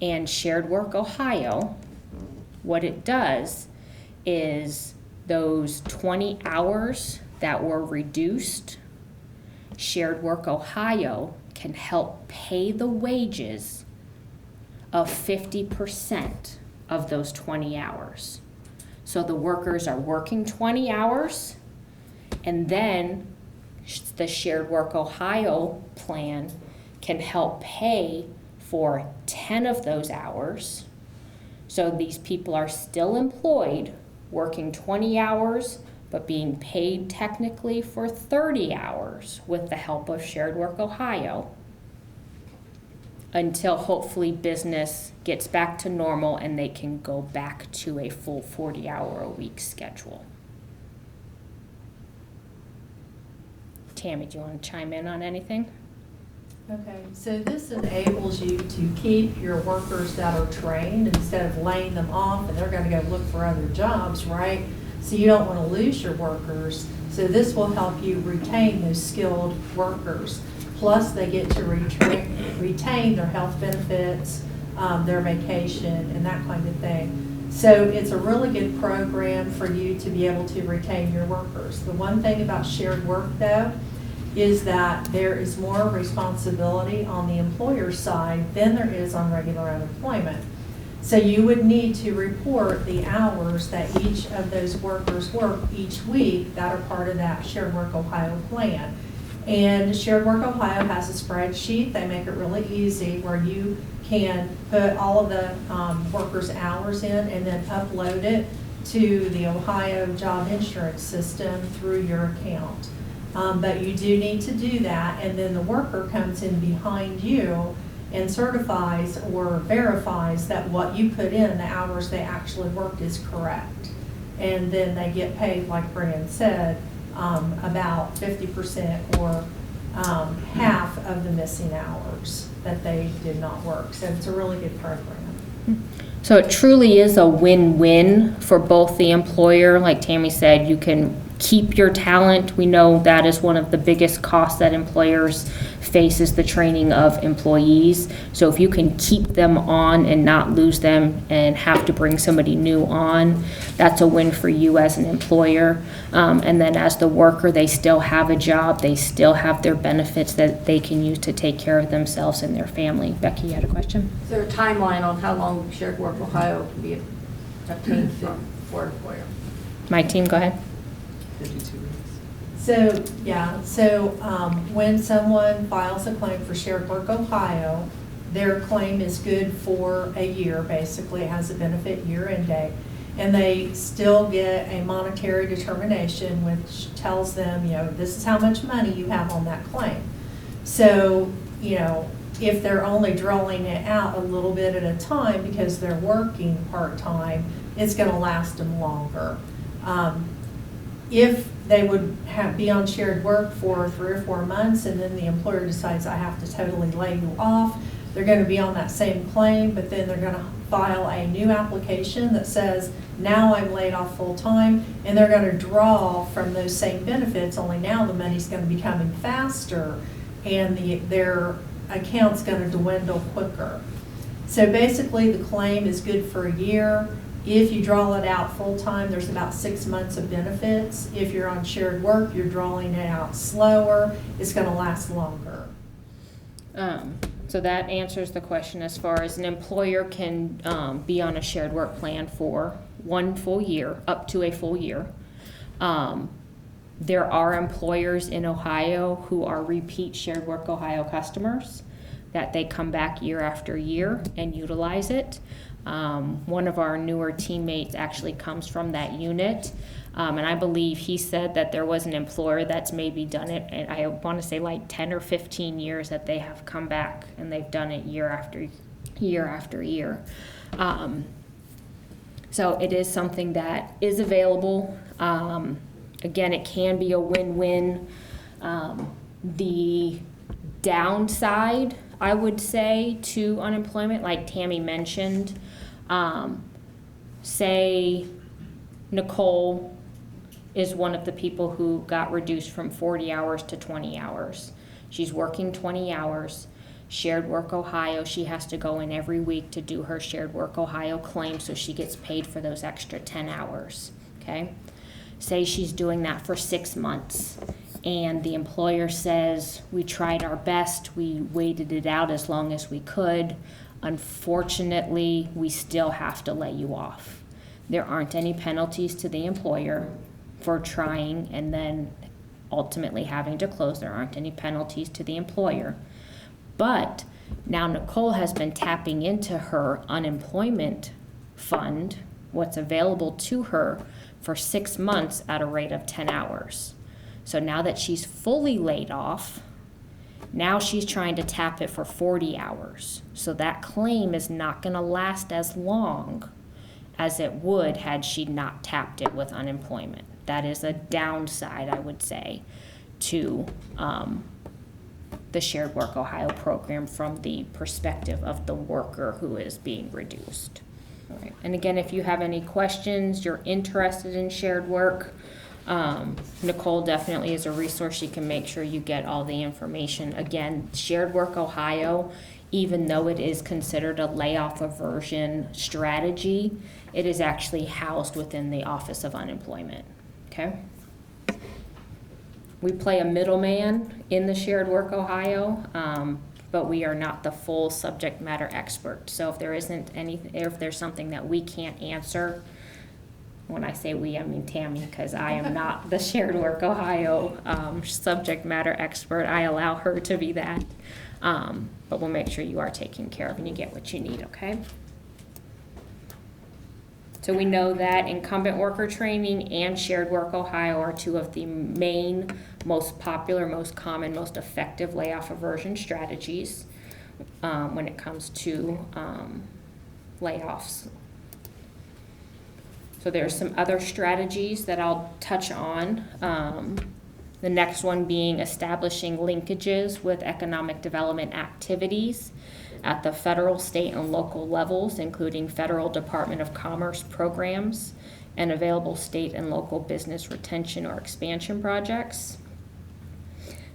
and Shared Work Ohio, what it does is those 20 hours that were reduced, Shared Work Ohio can help pay the wages of 50% of those 20 hours. So the workers are working 20 hours, and then the Shared Work Ohio plan can help pay for 10 of those hours. So these people are still employed, working 20 hours, but being paid technically for 30 hours with the help of Shared Work Ohio, until hopefully business gets back to normal and they can go back to a full 40-hour-a-week schedule. Tammy, do you want to chime in on anything? Okay, so this enables you to keep your workers that are trained instead of laying them off and they're going to go look for other jobs, right? So you don't want to lose your workers. So this will help you retain those skilled workers. Plus, they get to retain their health benefits, their vacation, and that kind of thing. So it's a really good program for you to be able to retain your workers. The one thing about shared work, though, is that there is more responsibility on the employer side than there is on regular unemployment. So you would need to report the hours that each of those workers work each week that are part of that Shared Work Ohio plan. And Shared Work Ohio has a spreadsheet. They make it really easy where you can put all of the workers' hours in and then upload it to the Ohio job insurance system through your account. But you do need to do that, and then the worker comes in behind you and certifies or verifies that what you put in, the hours they actually worked, is correct. And then they get paid, like Brian said, about 50% or half of the missing hours that they did not work. So it's a really good program. So it truly is a win-win for both the employer. Like Tammy said, you can keep your talent. We know that is one of the biggest costs that employers face, is the training of employees. So if you can keep them on and not lose them and have to bring somebody new on, that's a win for you as an employer. And then as the worker, they still have a job. They still have their benefits that they can use to take care of themselves and their family. Becky, you had a question? Is there a timeline on how long Shared Work Ohio can be obtained for an employer? My team, go ahead. 52 weeks. So, yeah, so when someone files a claim for Shared Work Ohio, their claim is good for a year, basically. It has a benefit year-end date. And they still get a monetary determination, which tells them, this is how much money you have on that claim. So, if they're only drawing it out a little bit at a time because they're working part-time, it's going to last them longer. If they would be on shared work for 3 or 4 months and then the employer decides, I have to totally lay you off, they're going to be on that same claim, but then they're going to file a new application that says, now I'm laid off full-time, and they're going to draw from those same benefits, only now the money's going to be coming faster and their account's going to dwindle quicker. So basically the claim is good for a year. If you draw it out full-time, there's about 6 months of benefits. If you're on shared work, you're drawing it out slower. It's going to last longer. So that answers the question as far as an employer can be on a shared work plan for 1 full year, up to a full year. There are employers in Ohio who are repeat Shared Work Ohio customers, that they come back year after year and utilize it. One of our newer teammates actually comes from that unit, and I believe he said that there was an employer that's maybe done it, and I want to say like 10 or 15 years that they have come back and they've done it year after year after year. So it is something that is available. Again, it can be a win-win. The downside, I would say, to unemployment, like Tammy mentioned, say Nicole is one of the people who got reduced from 40 hours to 20 hours. She's working 20 hours. Shared Work Ohio, she has to go in every week to do her Shared Work Ohio claim, so she gets paid for those extra 10 hours, okay? Say she's doing that for 6 months, and the employer says, we tried our best, we waited it out as long as we could. Unfortunately, we still have to lay you off. There aren't any penalties to the employer for trying and then ultimately having to close. There aren't any penalties to the employer. But now Nicole has been tapping into her unemployment fund, what's available to her, for 6 months at a rate of 10 hours. So now that she's fully laid off, now she's trying to tap it for 40 hours. So that claim is not going to last as long as it would had she not tapped it with unemployment. That is a downside, I would say, to the Shared Work Ohio program from the perspective of the worker who is being reduced. All right. And again, if you have any questions, you're interested in shared work, Nicole definitely is a resource. She can make sure you get all the information. Again, Shared Work Ohio, even though it is considered a layoff aversion strategy, it is actually housed within the Office of Unemployment. Okay? We play a middleman in the Shared Work Ohio, but we are not the full subject matter expert. So if there isn't anything, if there's something that we can't answer, when I say we, I mean Tammy, because I am not the Shared Work Ohio subject matter expert. I allow her to be that. But we'll make sure you are taken care of and you get what you need, okay? So we know that incumbent worker training and Shared Work Ohio are two of the main, most popular, most common, most effective layoff aversion strategies when it comes to layoffs. So there's some other strategies that I'll touch on. The next one being establishing linkages with economic development activities at the federal, state, and local levels, including Federal Department of Commerce programs and available state and local business retention or expansion projects.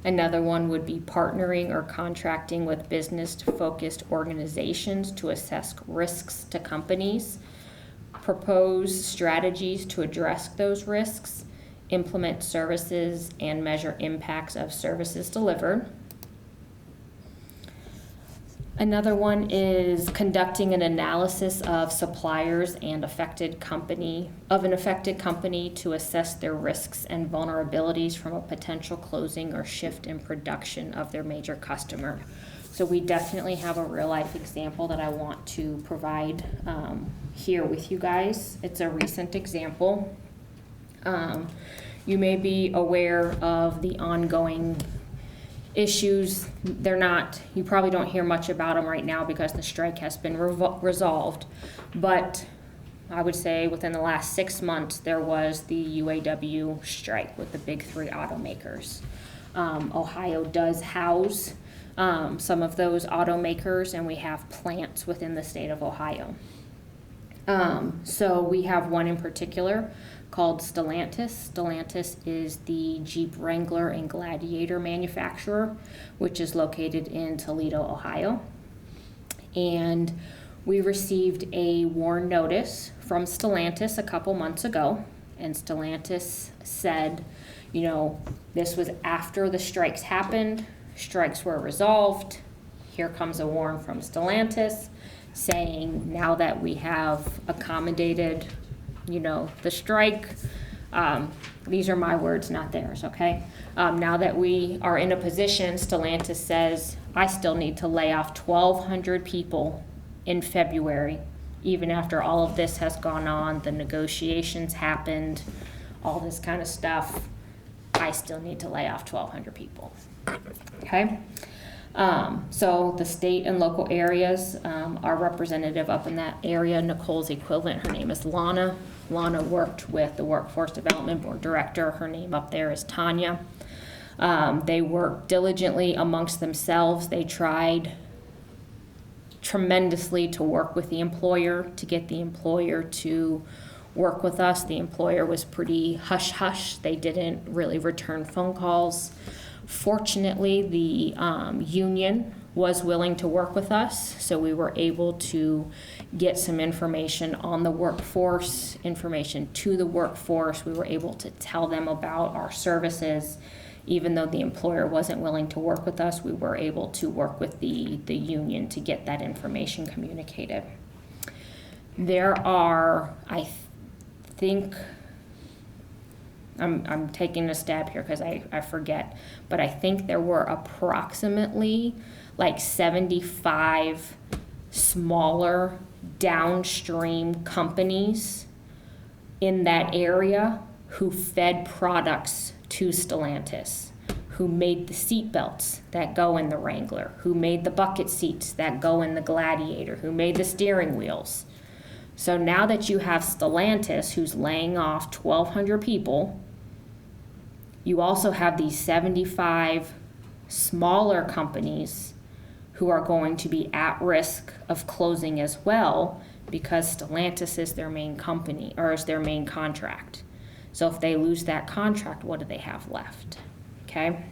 Another one would be partnering or contracting with business-focused organizations to assess risks to companies, propose strategies to address those risks, implement services, and measure impacts of services delivered. Another one is conducting an analysis of suppliers and an affected company to assess their risks and vulnerabilities from a potential closing or shift in production of their major customer. So we definitely have a real life example that I want to provide here with you guys. It's a recent example. You may be aware of the ongoing issues. You probably don't hear much about them right now because the strike has been resolved. But I would say within the last 6 months, there was the UAW strike with the big three automakers. Ohio does house some of those automakers, and we have plants within the state of Ohio. So we have one in particular called Stellantis. Stellantis is the Jeep Wrangler and Gladiator manufacturer, which is located in Toledo, Ohio. And we received a WARN notice from Stellantis a couple months ago, and Stellantis said, you know, this was after the strikes happened, strikes were resolved. Here comes a WARN from Stellantis saying, now that we have accommodated, you know, the strike, these are my words, not theirs, okay? Now that we are in a position, Stellantis says, I still need to lay off 1,200 people in February, even after all of this has gone on, the negotiations happened, all this kind of stuff. I still need to lay off 1,200 people, okay? So the state and local areas are representative up in that area. Nicole's equivalent, her name is Lana. Lana worked with the Workforce Development Board Director. Her name up there is Tanya. They worked diligently amongst themselves. They tried tremendously to work with the employer, to get the employer to work with us. The employer was pretty hush-hush. They didn't really return phone calls. Fortunately, the union was willing to work with us, so we were able to get some information on the workforce, information to the workforce. We were able to tell them about our services. Even though the employer wasn't willing to work with us, we were able to work with the union to get that information communicated. There are, I think, I'm taking a stab here because I forget, but I think there were approximately like 75 smaller downstream companies in that area who fed products to Stellantis, who made the seat belts that go in the Wrangler, who made the bucket seats that go in the Gladiator, who made the steering wheels. So now that you have Stellantis, who's laying off 1,200 people, you also have these 75 smaller companies who are going to be at risk of closing as well, because Stellantis is their main company, or is their main contract. So if they lose that contract, what do they have left? Okay?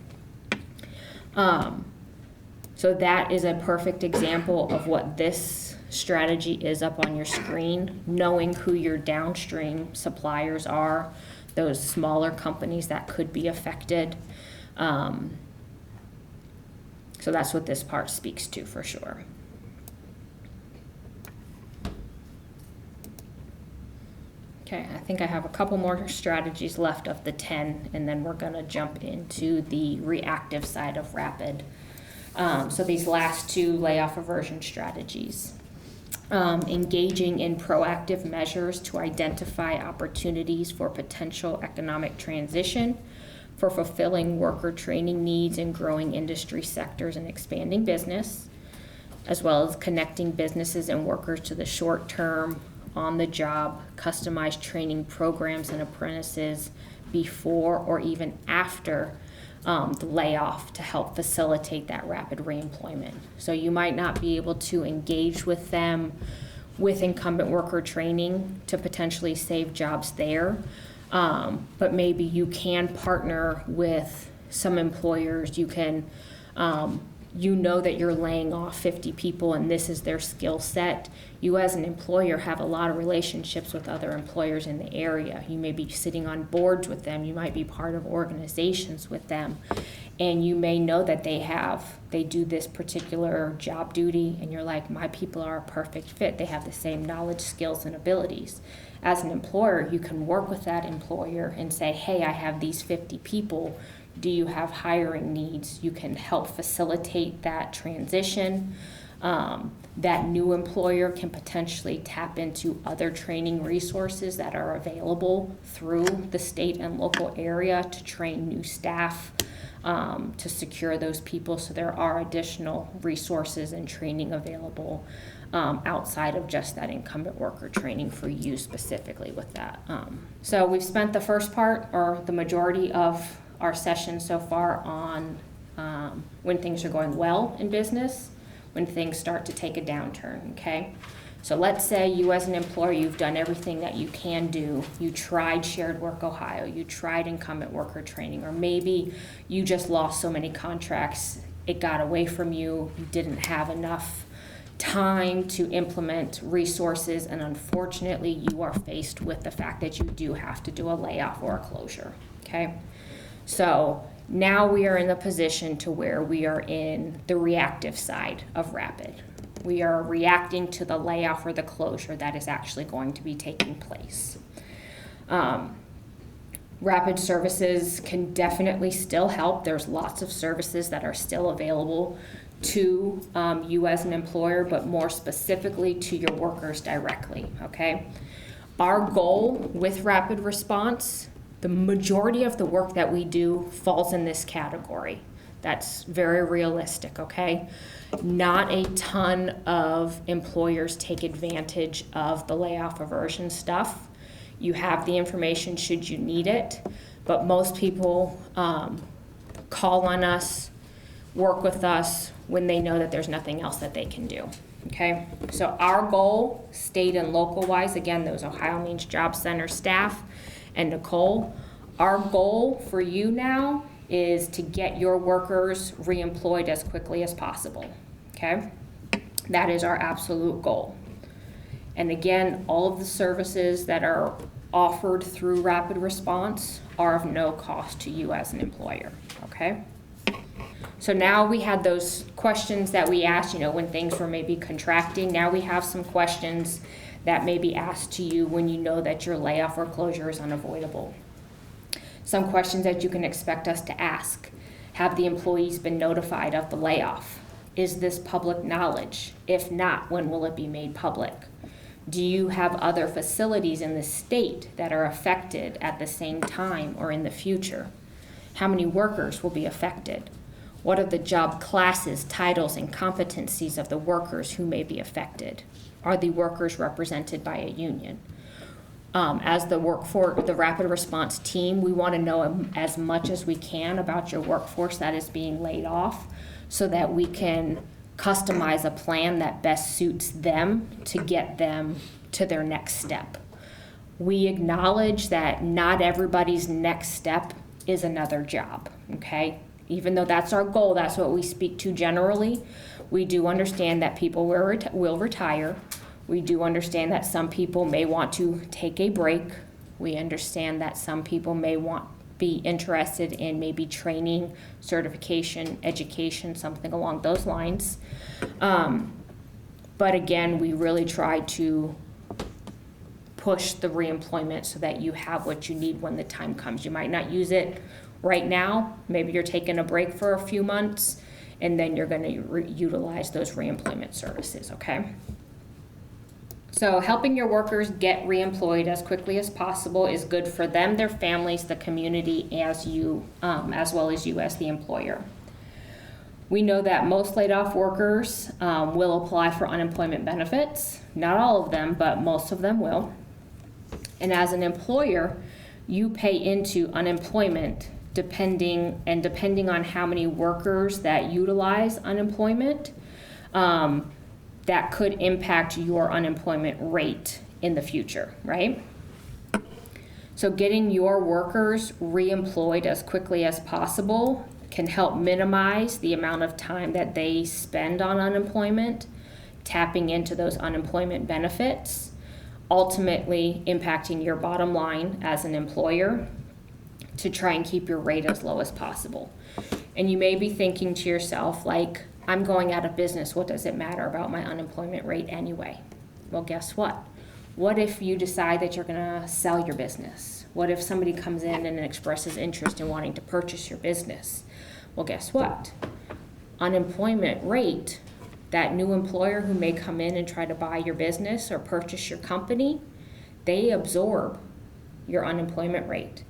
So that is a perfect example of what this strategy is up on your screen, knowing who your downstream suppliers are, those smaller companies that could be affected. So that's what this part speaks to for sure. Okay, I think I have a couple more strategies left of the 10, and then we're gonna jump into the reactive side of rapid. So these last two layoff aversion strategies. Engaging in proactive measures to identify opportunities for potential economic transition, for fulfilling worker training needs in growing industry sectors and expanding business, as well as connecting businesses and workers to the short-term, on-the-job, customized training programs and apprentices before or even after the layoff to help facilitate that rapid reemployment. So you might not be able to engage with them with incumbent worker training to potentially save jobs there, but maybe you can partner with some employers. You can, you know that you're laying off 50 people and this is their skill set. You as an employer have a lot of relationships with other employers in the area. You may be sitting on boards with them. You might be part of organizations with them. And you may know that they do this particular job duty, and you're like, my people are a perfect fit. They have the same knowledge, skills, and abilities. As an employer, you can work with that employer and say, hey, I have these 50 people. Do you have hiring needs? You can help facilitate that transition. That new employer can potentially tap into other training resources that are available through the state and local area to train new staff, to secure those people. So there are additional resources and training available outside of just that incumbent worker training for you specifically with that. So we've spent the first part, or the majority of our session so far, on when things are going well in business, when things start to take a downturn, okay? So let's say you as an employer, you've done everything that you can do. You tried Shared Work Ohio, you tried incumbent worker training, or maybe you just lost so many contracts, it got away from you, you didn't have enough time to implement resources, and unfortunately you are faced with the fact that you do have to do a layoff or a closure, okay? So now we are in the position to where we are in the reactive side of rapid. We are reacting to the layoff or the closure that is actually going to be taking place. Rapid services can definitely still help. There's lots of services that are still available to you as an employer, but more specifically to your workers directly, okay? Our goal with rapid response, the majority of the work that we do falls in this category. That's very realistic, okay? Not a ton of employers take advantage of the layoff aversion stuff. You have the information should you need it, but most people call on us, work with us when they know that there's nothing else that they can do, okay? So our goal, state and local wise, again, those Ohio Means Job Center staff and Nicole, our goal for you now is to get your workers reemployed as quickly as possible, okay? That is our absolute goal. And again, all of the services that are offered through rapid response are of no cost to you as an employer, okay? So now we had those questions that we asked, when things were maybe contracting. Now we have some questions that may be asked to you when you know that your layoff or closure is unavoidable. Some questions that you can expect us to ask. Have the employees been notified of the layoff? Is this public knowledge? If not, when will it be made public? Do you have other facilities in the state that are affected at the same time or in the future? How many workers will be affected? What are the job classes, titles, and competencies of the workers who may be affected? Are the workers represented by a union? As the rapid response team, we want to know as much as we can about your workforce that is being laid off so that we can customize a plan that best suits them to get them to their next step. We acknowledge that not everybody's next step is another job, okay? Even though that's our goal, that's what we speak to generally, we do understand that people will retire. We do understand that some people may want to take a break. We understand that some people may be interested in maybe training, certification, education, something along those lines. But again, we really try to push the reemployment so that you have what you need when the time comes. You might not use it right now. Maybe you're taking a break for a few months, and then you're going to utilize those reemployment services, okay? So helping your workers get reemployed as quickly as possible is good for them, their families, the community, as well as you as the employer. We know that most laid off workers will apply for unemployment benefits. Not all of them, but most of them will. And as an employer, you pay into unemployment depending on how many workers that utilize unemployment. That could impact your unemployment rate in the future, right? So getting your workers reemployed as quickly as possible can help minimize the amount of time that they spend on unemployment, tapping into those unemployment benefits, ultimately impacting your bottom line as an employer to try and keep your rate as low as possible. And you may be thinking to yourself, like, I'm going out of business. What does it matter about my unemployment rate anyway? Well, guess what? What if you decide that you're going to sell your business? What if somebody comes in and expresses interest in wanting to purchase your business? Well, guess what? Unemployment rate, that new employer who may come in and try to buy your business or purchase your company, they absorb your unemployment rate.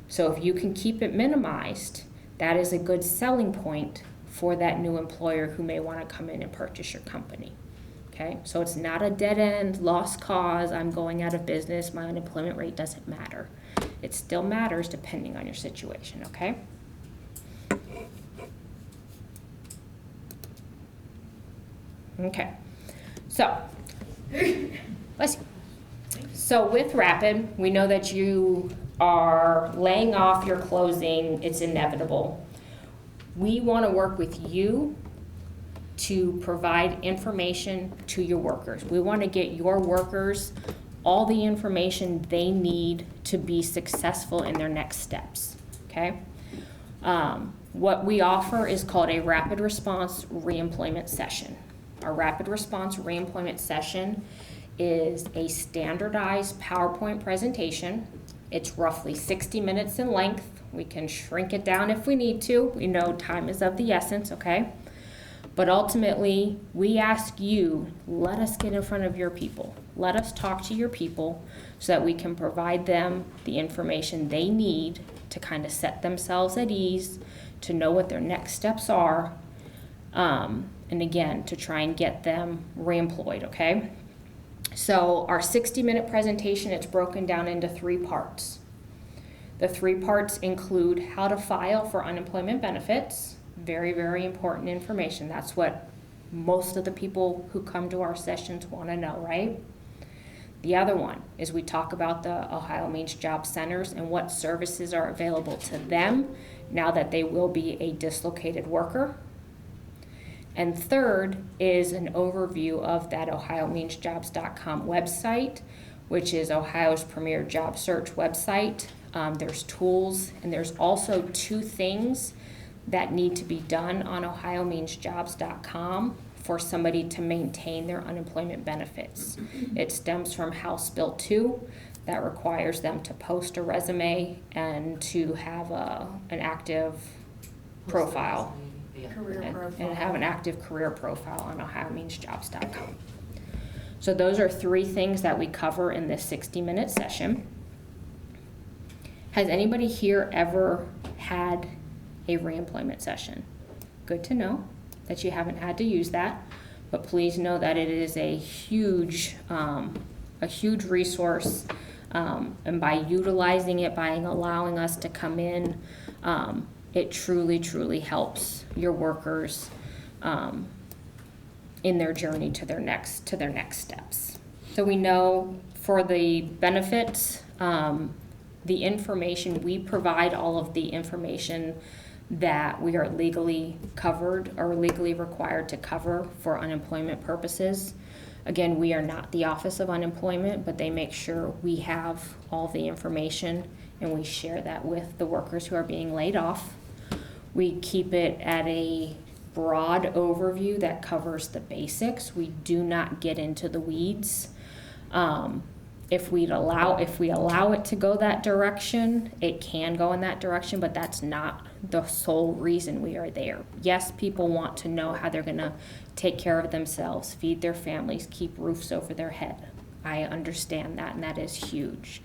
So if you can keep it minimized, that is a good selling point for that new employer who may want to come in and purchase your company. Okay, so it's not a dead end, lost cause, I'm going out of business, my unemployment rate doesn't matter. It still matters depending on your situation, okay? Okay, so, let's see. So with Rapid, we know that you are laying off, you're closing, it's inevitable. We want to work with you to provide information to your workers. We want to get your workers all the information they need to be successful in their next steps, okay? What we offer is called a rapid response reemployment session. Our rapid response reemployment session is a standardized PowerPoint presentation. It's roughly 60 minutes in length. We can shrink it down if we need to. We know time is of the essence, okay? But ultimately, we ask you, let us get in front of your people. Let us talk to your people so that we can provide them the information they need to kind of set themselves at ease, to know what their next steps are, and again, to try and get them reemployed, okay? So our 60-minute presentation, it's broken down into 3 parts. The 3 parts include how to file for unemployment benefits. Very, very important information. That's what most of the people who come to our sessions want to know, right? The other one is we talk about the Ohio Means Job Centers and what services are available to them now that they will be a dislocated worker. And third is an overview of that OhioMeansJobs.com website, which is Ohio's premier job search website. There's tools, and there's also 2 things that need to be done on OhioMeansJobs.com for somebody to maintain their unemployment benefits. It stems from House Bill 2 that requires them to post a resume and to have an active profile. Career profile. And have an active career profile on ohiomeansjobs.com. So those are 3 things that we cover in this 60-minute session. Has anybody here ever had a reemployment session? Good to know that you haven't had to use that, but please know that it is a huge resource, and by utilizing it, by allowing us to come in, it truly, truly helps your workers in their journey to their next steps. So we know for the benefits, the information we provide, all of the information that we are legally covered or legally required to cover for unemployment purposes. Again, we are not the Office of Unemployment, but they make sure we have all the information and we share that with the workers who are being laid off. We keep it at a broad overview that covers the basics. We do not get into the weeds. If we allow it to go that direction, it can go in that direction, but that's not the sole reason we are there. Yes, people want to know how they're going to take care of themselves, feed their families, keep roofs over their head. I understand that, and that is huge.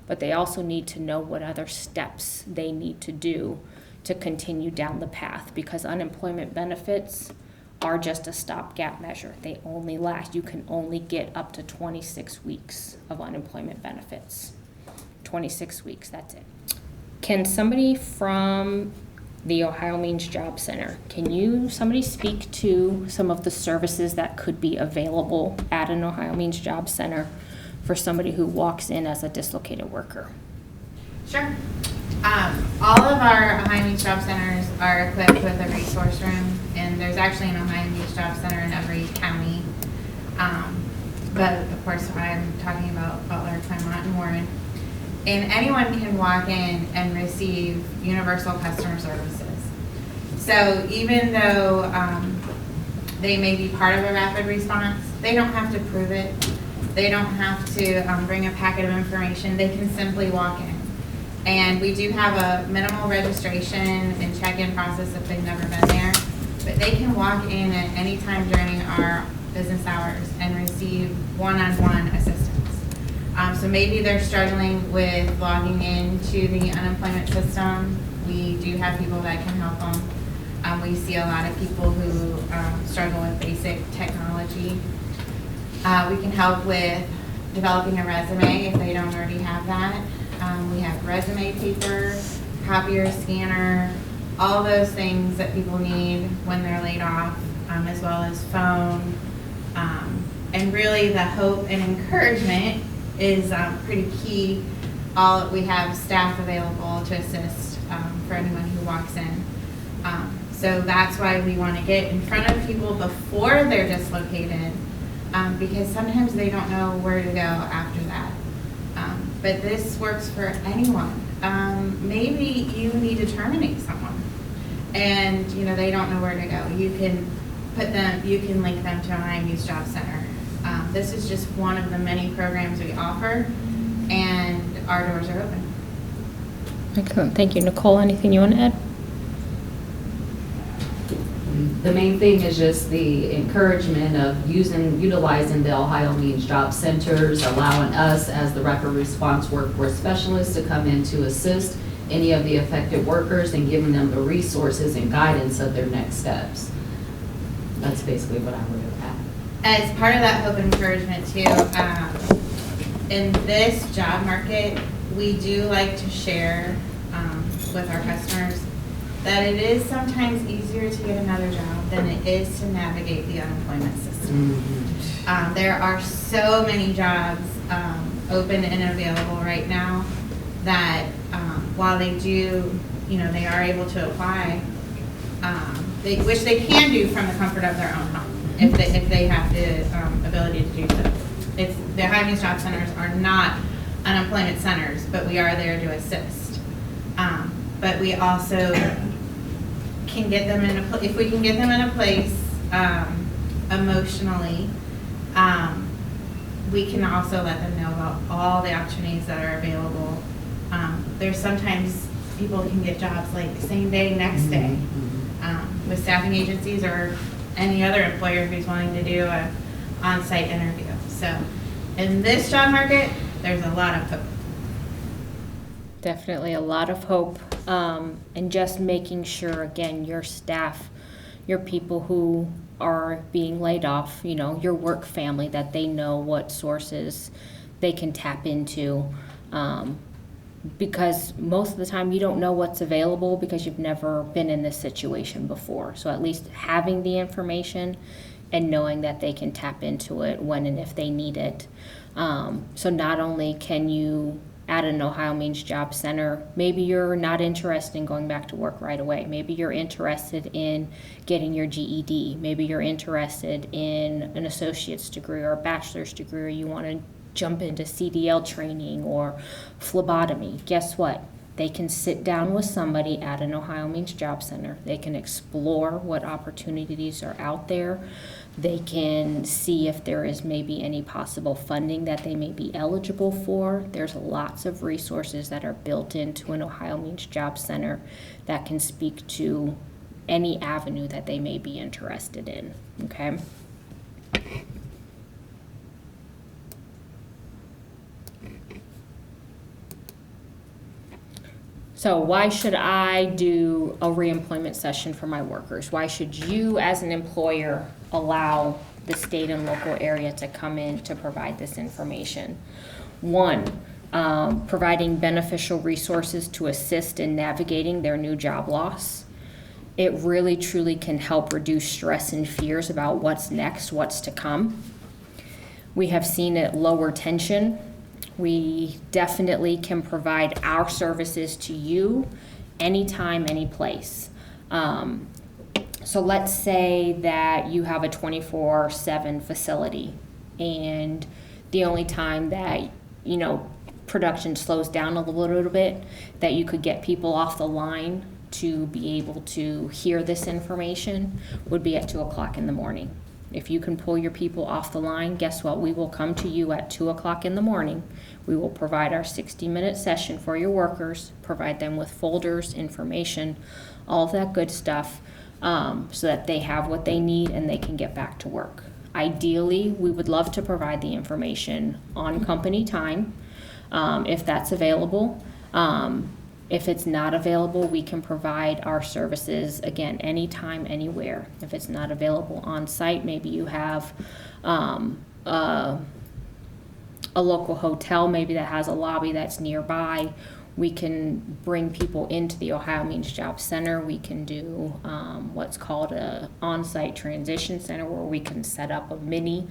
But they also need to know what other steps they need to do to continue down the path, because unemployment benefits are just a stopgap measure. They only last. You can only get up to 26 weeks of unemployment benefits. 26 weeks, that's it. Can somebody from the Ohio Means Job Center, somebody speak to some of the services that could be available at an Ohio Means Job Center for somebody who walks in as a dislocated worker? Sure. All of our Ohio Means Job Centers are equipped with a resource room, and there's actually an Ohio Means Job Center in every county. But of course, I'm talking about Butler, Claremont, and Warren. And anyone can walk in and receive universal customer services. So even though they may be part of a rapid response, they don't have to prove it. They don't have to bring a packet of information. They can simply walk in. And we do have a minimal registration and check-in process if they've never been there. But they can walk in at any time during our business hours and receive one-on-one assistance. So maybe they're struggling with logging into the unemployment system. We do have people that can help them. We see a lot of people who struggle with basic technology. We can help with developing a resume if they don't already have that. We have resume paper, copier, scanner, all those things that people need when they're laid off, as well as phone. And really the hope and encouragement is pretty key. We have staff available to assist for anyone who walks in. So that's why we want to get in front of people before they're dislocated, because sometimes they don't know where to go after that. But this works for anyone. Maybe you need to terminate someone, and they don't know where to go. You can link them to Ohio Means Job Center. This is just one of the many programs we offer, and our doors are open. Excellent, thank you. Nicole, anything you want to add? The main thing is just the encouragement of utilizing the Ohio Means Job Centers, allowing us as the rapid response workforce specialists to come in to assist any of the affected workers and giving them the resources and guidance of their next steps. That's basically what I would have added. As part of that hope and encouragement too, in this job market, we do like to share with our customers that it is sometimes easier to get another job than it is to navigate the unemployment system. Mm-hmm. There are so many jobs open and available right now that while they do, they are able to apply, which they can do from the comfort of their own home if they have the ability to do so. The Ohio Means Job Centers are not unemployment centers, but we are there to assist. But we also can get them if we can get them in a place emotionally we can also let them know about all the opportunities that are available. There's sometimes people can get jobs like same day, next day, with staffing agencies or any other employer who's wanting to do a on-site interview. So in this job market, there's a lot of hope. Definitely a lot of hope, and just making sure, again, your staff, your people who are being laid off, you know, your work family, that they know what sources they can tap into, because most of the time you don't know what's available because you've never been in this situation before. So at least having the information and knowing that they can tap into it when and if they need it. So not only can you, at an Ohio Means Job Center, maybe you're not interested in going back to work right away. Maybe you're interested in getting your GED. Maybe you're interested in an associate's degree or a bachelor's degree, or you want to jump into CDL training or phlebotomy. Guess what? They can sit down with somebody at an Ohio Means Job Center. They can explore what opportunities are out there. They can see if there is maybe any possible funding that they may be eligible for. There's lots of resources that are built into an Ohio Means Job Center that can speak to any avenue that they may be interested in, okay? So why should I do a reemployment session for my workers? Why should you, as an employer, allow the state and local area to come in to provide this information? One, providing beneficial resources to assist in navigating their new job loss. It really, truly can help reduce stress and fears about what's next, what's to come. We have seen it lower tension. We definitely can provide our services to you anytime, any place. So let's say that you have a 24/7 facility, and the only time that, you know, production slows down a little bit, that you could get people off the line to be able to hear this information would be at 2 o'clock in the morning. If you can pull your people off the line, guess what? We will come to you at 2 o'clock in the morning. We will provide our 60-minute session for your workers, provide them with folders, information, all of that good stuff, so that they have what they need and they can get back to work. Ideally, we would love to provide the information on company time, if that's available. If it's not available, we can provide our services, again, anytime, anywhere. If it's not available on site, maybe you have a local hotel maybe that has a lobby that's nearby. We can bring people into the Ohio Means Job Center. We can do what's called a on-site transition center, where we can set up a mini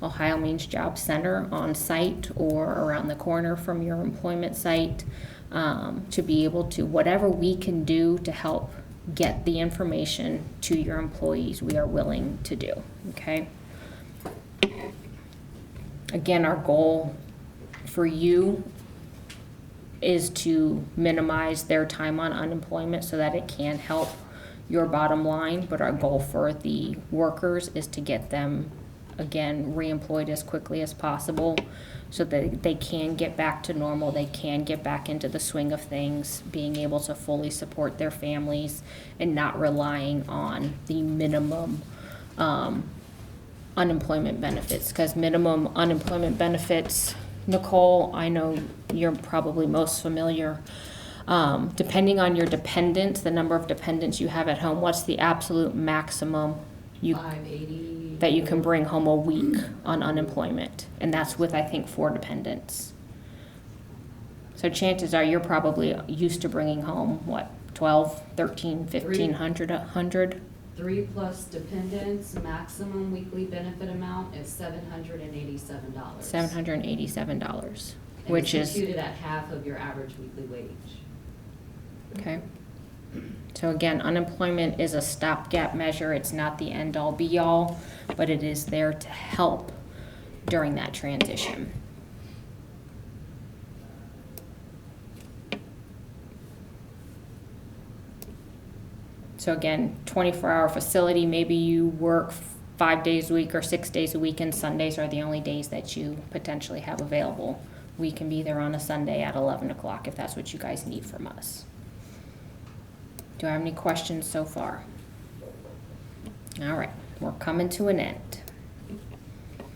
Ohio Means Job Center on site or around the corner from your employment site, to be able to, whatever we can do to help get the information to your employees, we are willing to do, okay? Again, our goal for you is to minimize their time on unemployment so that it can help your bottom line, but our goal for the workers is to get them, again, reemployed as quickly as possible so that they can get back to normal, they can get back into the swing of things, being able to fully support their families and not relying on the minimum unemployment benefits. Because minimum unemployment benefits, Nicole, I know you're probably most familiar, depending on your dependents, the number of dependents you have at home, what's the absolute maximum 580 that you can bring home a week on unemployment? And that's with, I think, 4 dependents. So chances are you're probably used to bringing home, what, 12, 13, 1,500, 100? 3 plus dependents, maximum weekly benefit amount is $787. $787, And which it's is, computed at half of your average weekly wage. okay. So again, unemployment is a stopgap measure. It's not the end-all be-all, but it is there to help during that transition. So again, 24-hour facility, maybe you work 5 days a week or 6 days a week, and Sundays are the only days that you potentially have available. We can be there on a Sunday at 11 o'clock if that's what you guys need from us. Do I have any questions so far? All right, we're coming to an end.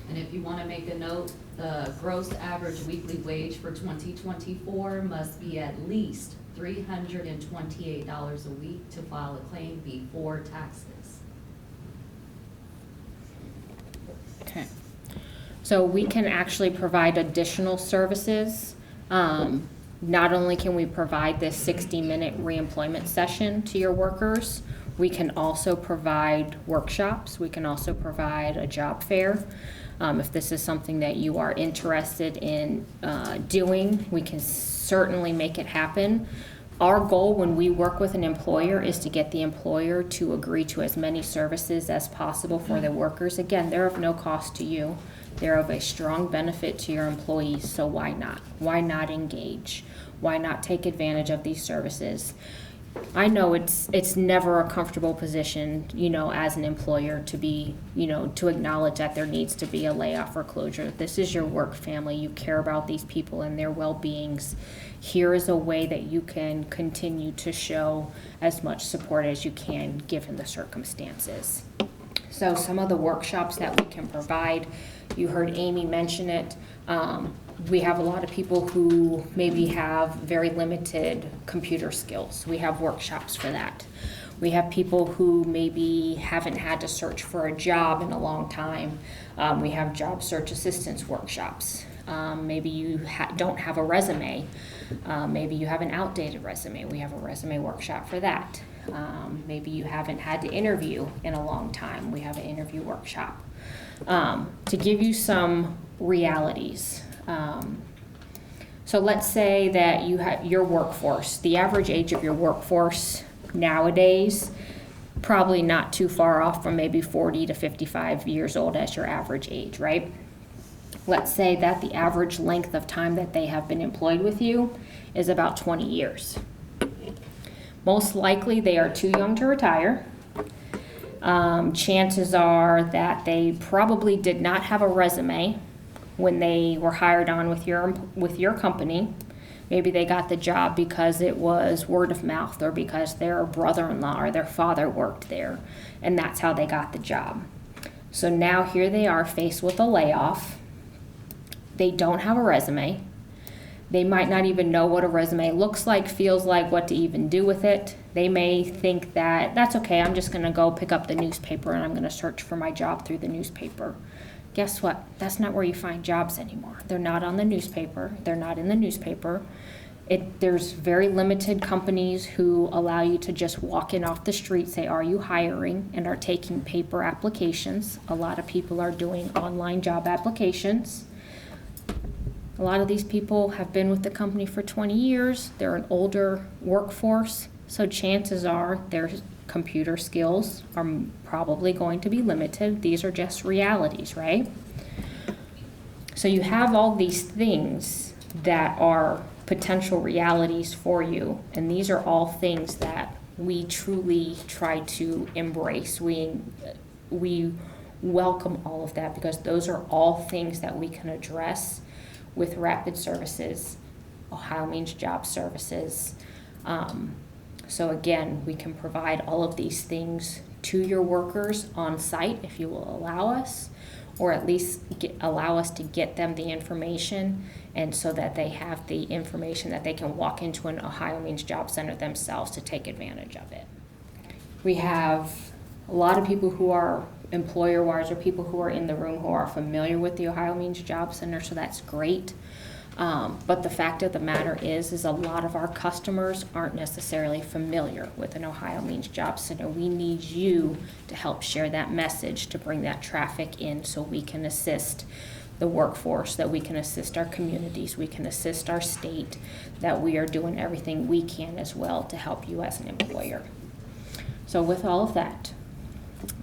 And if you want to make a note, the gross average weekly wage for 2024 must be at least $328 a week to file a claim before taxes. Okay. So we can actually provide additional services. Not only can we provide this 60-minute reemployment session to your workers, we can also provide workshops. We can also provide a job fair. If this is something that you are interested in doing, we can certainly make it happen. Our goal when we work with an employer is to get the employer to agree to as many services as possible for their workers. Again, they're of no cost to you. They're of a strong benefit to your employees, so why not? Why not engage? Why not take advantage of these services? I know it's never a comfortable position, as an employer to be, to acknowledge that there needs to be a layoff or closure. This is your work family. You care about these people and their well-beings. Here is a way that you can continue to show as much support as you can given the circumstances. So some of the workshops that we can provide, you heard Amy mention it. We have a lot of people who maybe have very limited computer skills. We have workshops for that. We have people who maybe haven't had to search for a job in a long time. We have job search assistance workshops. Maybe you don't have a resume. Maybe you have an outdated resume. We have a resume workshop for that. Maybe you haven't had to interview in a long time. We have an interview workshop. To give you some realities. So let's say that you have your workforce, the average age of your workforce nowadays, probably not too far off from maybe 40 to 55 years old as your average age, right? Let's say that the average length of time that they have been employed with you is about 20 years. Most likely they are too young to retire. Chances are that they probably did not have a resume when they were hired on with your company. Maybe they got the job because it was word of mouth or because their brother-in-law or their father worked there, and that's how they got the job. So now here they are faced with a layoff. They don't have a resume. They might not even know what a resume looks like, feels like, what to even do with it. They may think that, that's okay, I'm just gonna go pick up the newspaper and I'm gonna search for my job through the newspaper. Guess what? That's not where you find jobs anymore. They're not on the newspaper. They're not in the newspaper. There's very limited companies who allow you to just walk in off the street, say, are you hiring, and are taking paper applications. A lot of people are doing online job applications. A lot of these people have been with the company for 20 years. They're an older workforce, so chances are their computer skills are probably going to be limited. These are just realities, right? So you have all these things that are potential realities for you, and these are all things that we truly try to embrace. We welcome all of that because those are all things that we can address with Rapid Services, Ohio Means Job Services. So again, we can provide all of these things to your workers on site if you will allow us, or at least allow us to get them the information, and so that they have the information that they can walk into an Ohio Means Job Center themselves to take advantage of it. We have a lot of people who are employer-wise or people who are in the room who are familiar with the Ohio Means Job Center, so that's great. But the fact of the matter is a lot of our customers aren't necessarily familiar with an Ohio Means Job Center. We need you to help share that message, to bring that traffic in so we can assist the workforce, that we can assist our communities, we can assist our state, that we are doing everything we can as well to help you as an employer. So with all of that,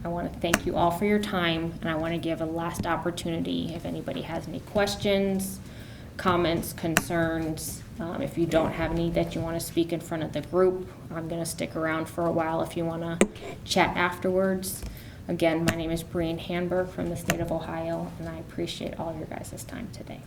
I want to thank you all for your time, and I want to give a last opportunity if anybody has any questions, comments, concerns. If you don't have any that you want to speak in front of the group, I'm going to stick around for a while if you want to chat afterwards. Again, my name is Breen Hanberg from the state of Ohio, and I appreciate all your guys' time today.